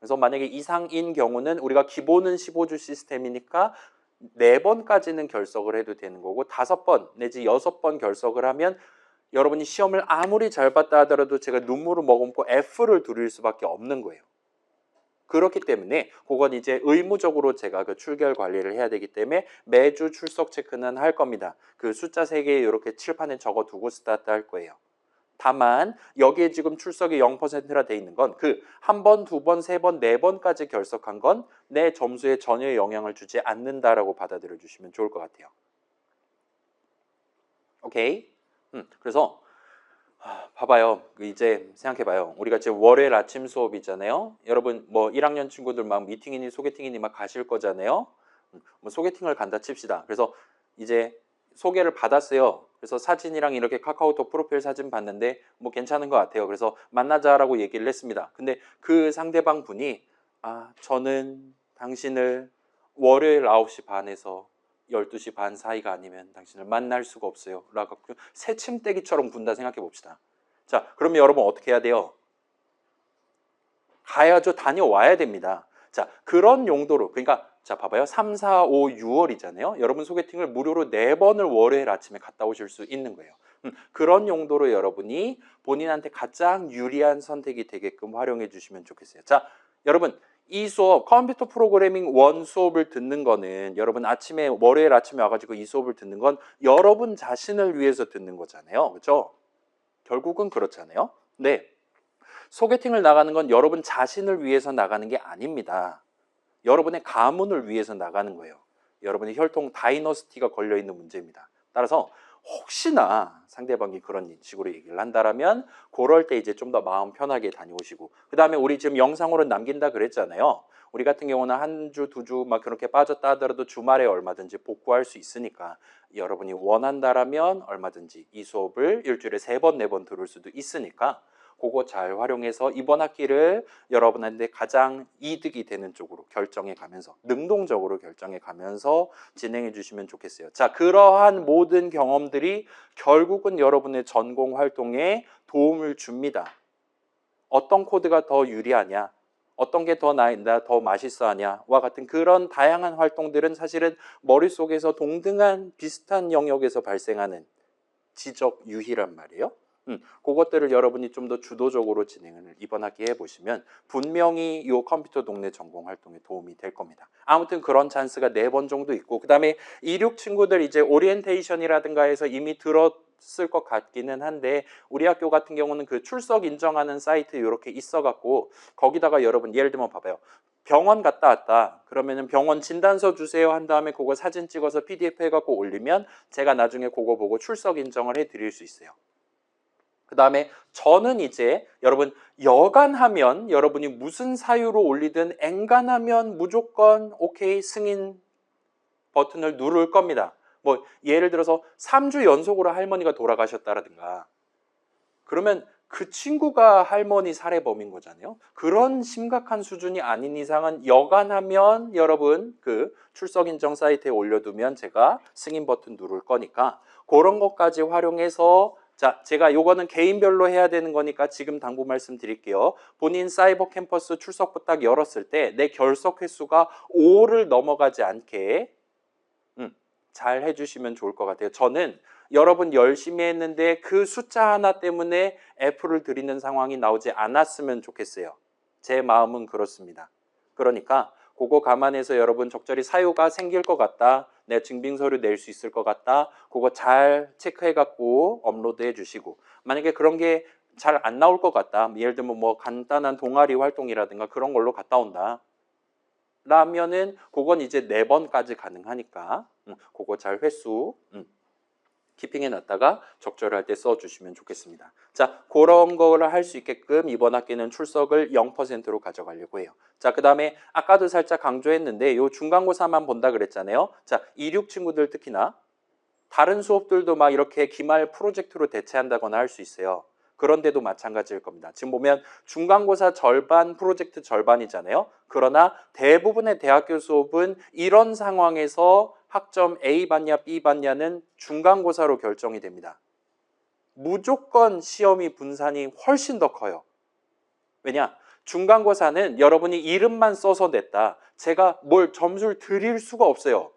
그래서 만약에 이상인 경우는 우리가 기본은 15주 시스템이니까 4번까지는 결석을 해도 되는 거고 5번 내지 6번 결석을 하면 여러분이 시험을 아무리 잘 봤다 하더라도 제가 눈물을 머금고 F를 드릴 수밖에 없는 거예요. 그렇기 때문에 그건 이제 의무적으로 제가 그 출결 관리를 해야 되기 때문에 매주 출석 체크는 할 겁니다. 그 숫자 3개 이렇게 칠판에 적어 두고 스타트 할 거예요. 다만 여기에 지금 출석이 0%라 돼 있는 건 그 한 번, 두 번, 세 번, 네 번까지 결석한 건 내 점수에 전혀 영향을 주지 않는다라고 받아들여 주시면 좋을 것 같아요. 오케이? 그래서 봐봐요. 이제 생각해봐요. 우리가 지금 월요일 아침 수업이잖아요. 여러분 뭐 1학년 친구들 막 미팅이니 소개팅이니 막 가실 거잖아요. 뭐 소개팅을 간다 칩시다. 그래서 이제 소개를 받았어요. 그래서 사진이랑 이렇게 카카오톡 프로필 사진 봤는데 뭐 괜찮은 것 같아요. 그래서 만나자라고 얘기를 했습니다. 근데 그 상대방 분이 저는 당신을 월요일 9시 반에서 12시 반 사이가 아니면 당신을 만날 수가 없어요. 라고 새침대기처럼 군다 생각해 봅시다. 자, 그러면 여러분 어떻게 해야 돼요? 가야죠. 다녀와야 됩니다. 자, 그런 용도로 그러니까 자, 봐봐요. 3, 4, 5, 6월이잖아요. 여러분 소개팅을 무료로 4번을 월요일 아침에 갔다 오실 수 있는 거예요. 그런 용도로 여러분이 본인한테 가장 유리한 선택이 되게끔 활용해 주시면 좋겠어요. 자, 여러분 이 수업 컴퓨터 프로그래밍 1 수업을 듣는 거는 여러분 아침에 월요일 아침에 와가지고 이 수업을 듣는 건 여러분 자신을 위해서 듣는 거잖아요. 그렇죠? 결국은 그렇잖아요. 네. 소개팅을 나가는 건 여러분 자신을 위해서 나가는 게 아닙니다. 여러분의 가문을 위해서 나가는 거예요. 여러분의 혈통 다이너스티가 걸려있는 문제입니다. 따라서 혹시나 상대방이 그런 식으로 얘기를 한다라면 그럴 때 이제 좀 더 마음 편하게 다녀오시고, 그 다음에 우리 지금 영상으로 남긴다 그랬잖아요. 우리 같은 경우는 한 주, 두 주 막 그렇게 빠졌다 하더라도 주말에 얼마든지 복구할 수 있으니까 여러분이 원한다라면 얼마든지 이 수업을 일주일에 3번, 4번 들을 수도 있으니까 그거 잘 활용해서 이번 학기를 여러분한테 가장 이득이 되는 쪽으로 결정해 가면서, 능동적으로 결정해 가면서 진행해 주시면 좋겠어요. 자, 그러한 모든 경험들이 결국은 여러분의 전공 활동에 도움을 줍니다. 어떤 코드가 더 유리하냐, 어떤 게 더 맛있어 하냐와 같은 그런 다양한 활동들은 사실은 머릿속에서 동등한 비슷한 영역에서 발생하는 지적 유희란 말이에요. 그것들을 여러분이 좀 더 주도적으로 진행을 이번 학기에 해보시면 분명히 이 컴퓨터 동네 전공 활동에 도움이 될 겁니다. 아무튼 그런 찬스가 4번 정도 있고, 그 다음에 26 친구들 이제 오리엔테이션이라든가 해서 이미 들었을 것 같기는 한데, 우리 학교 같은 경우는 그 출석 인정하는 사이트 이렇게 있어갖고 거기다가 여러분 예를 들면 봐봐요. 병원 갔다 왔다 그러면은 병원 진단서 주세요 한 다음에 그거 사진 찍어서 PDF 해갖고 올리면 제가 나중에 그거 보고 출석 인정을 해드릴 수 있어요. 그 다음에 저는 이제 여러분 여간하면 여러분이 무슨 사유로 올리든 엔간하면 무조건 오케이 승인 버튼을 누를 겁니다. 뭐 예를 들어서 3주 연속으로 할머니가 돌아가셨다라든가 그러면 그 친구가 할머니 살해범인 거잖아요. 그런 심각한 수준이 아닌 이상은 여간하면 여러분 그 출석 인정 사이트에 올려두면 제가 승인 버튼 누를 거니까 그런 것까지 활용해서, 자, 제가 요거는 개인별로 해야 되는 거니까 지금 당부 말씀드릴게요. 본인 사이버 캠퍼스 출석부 딱 열었을 때 내 결석 횟수가 5를 넘어가지 않게 잘 해주시면 좋을 것 같아요. 저는 여러분 열심히 했는데 그 숫자 하나 때문에 F를 드리는 상황이 나오지 않았으면 좋겠어요. 제 마음은 그렇습니다. 그러니까 그거 감안해서 여러분 적절히 사유가 생길 것 같다, 내 증빙서류 낼 수 있을 것 같다, 그거 잘 체크해 갖고 업로드해 주시고, 만약에 그런 게 잘 안 나올 것 같다, 예를 들면 뭐 간단한 동아리 활동이라든가 그런 걸로 갔다 온다 라면은 그건 이제 4번까지 가능하니까 그거 잘 횟수 키핑해 놨다가 적절할 때 써주시면 좋겠습니다. 자, 그런 거를 할 수 있게끔 이번 학기는 출석을 0%로 가져가려고 해요. 자, 그 다음에 아까도 살짝 강조했는데 요 중간고사만 본다 그랬잖아요. 자, 26 친구들 특히나 다른 수업들도 막 이렇게 기말 프로젝트로 대체한다거나 할 수 있어요. 그런데도 마찬가지일 겁니다. 지금 보면 중간고사 절반, 프로젝트 절반이잖아요. 그러나 대부분의 대학교 수업은 이런 상황에서 학점 A 받냐 B 받냐는 중간고사로 결정이 됩니다. 무조건 시험이 분산이 훨씬 더 커요. 왜냐? 중간고사는 여러분이 이름만 써서 냈다, 제가 뭘 점수를 드릴 수가 없어요.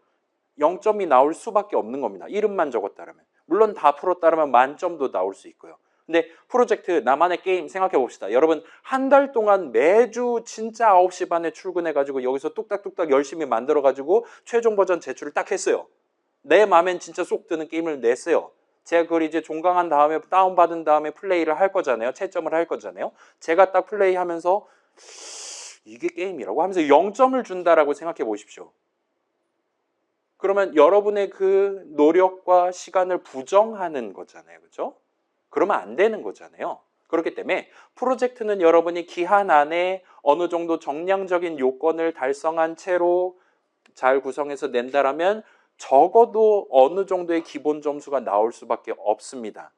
0점이 나올 수밖에 없는 겁니다. 이름만 적었다면. 물론 다 풀었다면 만점도 나올 수 있고요. 근데 프로젝트 나만의 게임 생각해 봅시다. 여러분 한 달 동안 매주 진짜 9시 반에 출근해가지고 여기서 뚝딱뚝딱 열심히 만들어가지고 최종 버전 제출을 딱 했어요. 내 맘엔 진짜 쏙 드는 게임을 냈어요. 제가 그걸 이제 종강한 다음에 다운받은 다음에 플레이를 할 거잖아요. 채점을 할 거잖아요. 제가 딱 플레이하면서 이게 게임이라고 하면서 0점을 준다라고 생각해 보십시오. 그러면 여러분의 그 노력과 시간을 부정하는 거잖아요. 그렇죠? 그러면 안 되는 거잖아요. 그렇기 때문에 프로젝트는 여러분이 기한 안에 어느 정도 정량적인 요건을 달성한 채로 잘 구성해서 낸다라면 적어도 어느 정도의 기본 점수가 나올 수밖에 없습니다.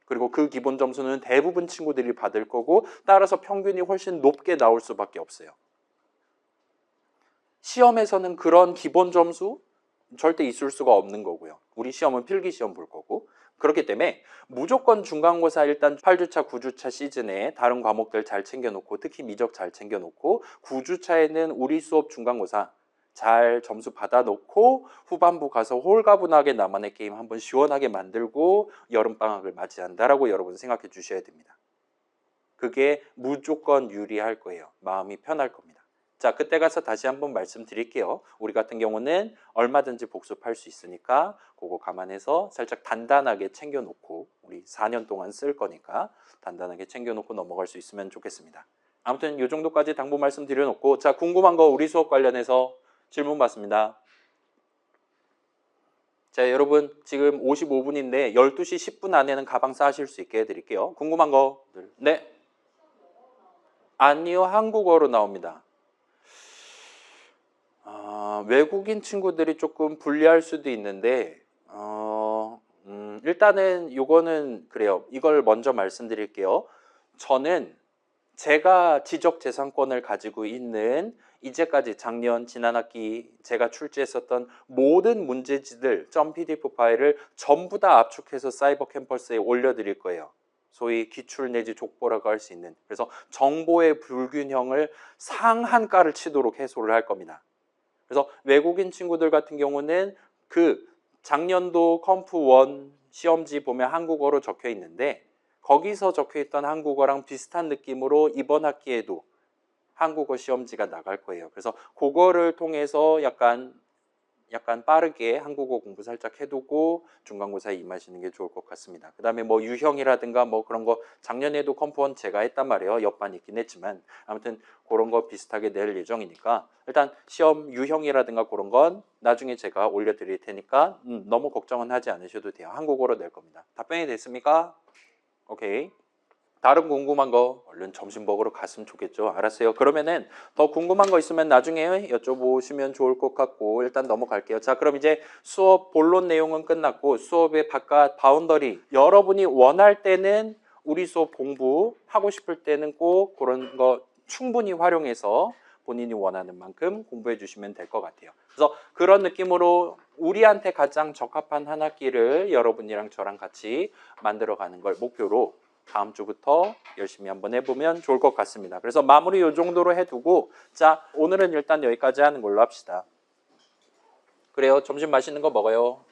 그리고 그 기본 점수는 대부분 친구들이 받을 거고 따라서 평균이 훨씬 높게 나올 수밖에 없어요. 시험에서는 그런 기본 점수 절대 있을 수가 없는 거고요. 우리 시험은 필기시험 볼 거고. 그렇기 때문에 무조건 중간고사 일단 8주차, 9주차 시즌에 다른 과목들 잘 챙겨놓고 특히 미적 잘 챙겨놓고 9주차에는 우리 수업 중간고사 잘 점수 받아놓고 후반부 가서 홀가분하게 나만의 게임 한번 시원하게 만들고 여름방학을 맞이한다라고 여러분 생각해 주셔야 됩니다. 그게 무조건 유리할 거예요. 마음이 편할 겁니다. 자, 그때 가서 다시 한번 말씀드릴게요. 우리 같은 경우는 얼마든지 복습할 수 있으니까 그거 감안해서 살짝 단단하게 챙겨놓고 우리 4년 동안 쓸 거니까 단단하게 챙겨놓고 넘어갈 수 있으면 좋겠습니다. 아무튼 이 정도까지 당부 말씀드려놓고, 자, 궁금한 거 우리 수업 관련해서 질문 받습니다. 자, 여러분 지금 55분인데 12시 10분 안에는 가방 싸실 수 있게 해드릴게요. 궁금한 거? 네? 아니요, 한국어로 나옵니다. 외국인 친구들이 조금 불리할 수도 있는데 일단은 요거는 그래요. 이걸 먼저 말씀드릴게요. 저는 제가 지적재산권을 가지고 있는 이제까지 작년 지난 학기 제가 출제했었던 모든 문제지들 .pdf 파일을 전부 다 압축해서 사이버 캠퍼스에 올려드릴 거예요. 소위 기출 내지 족보라고 할 수 있는. 그래서 정보의 불균형을 상한가를 치도록 해소를 할 겁니다. 그래서 외국인 친구들 같은 경우는 그 작년도 컴프1 시험지 보면 한국어로 적혀 있는데 거기서 적혀 있던 한국어랑 비슷한 느낌으로 이번 학기에도 한국어 시험지가 나갈 거예요. 그래서 그거를 통해서 약간 빠르게 한국어 공부 살짝 해두고 중간고사에 임하시는 게 좋을 것 같습니다. 그 다음에 뭐 유형이라든가 뭐 그런 거 작년에도 컴프1 제가 했단 말이에요. 옆반 있긴 했지만 아무튼 그런 거 비슷하게 낼 예정이니까 일단 시험 유형이라든가 그런 건 나중에 제가 올려드릴 테니까 너무 걱정은 하지 않으셔도 돼요. 한국어로 낼 겁니다. 답변이 됐습니까? 오케이. 다른 궁금한 거 얼른 점심 먹으러 갔으면 좋겠죠. 알았어요. 그러면은 더 궁금한 거 있으면 나중에 여쭤보시면 좋을 것 같고 일단 넘어갈게요. 자, 그럼 이제 수업 본론 내용은 끝났고 수업의 바깥 바운더리 여러분이 원할 때는 우리 수업 공부하고 싶을 때는 꼭 그런 거 충분히 활용해서 본인이 원하는 만큼 공부해 주시면 될 것 같아요. 그래서 그런 느낌으로 우리한테 가장 적합한 한 학기를 여러분이랑 저랑 같이 만들어가는 걸 목표로 다음 주부터 열심히 한번 해보면 좋을 것 같습니다. 그래서 마무리 이 정도로 해두고 자, 오늘은 일단 여기까지 하는 걸로 합시다. 그래요. 점심 맛있는 거 먹어요.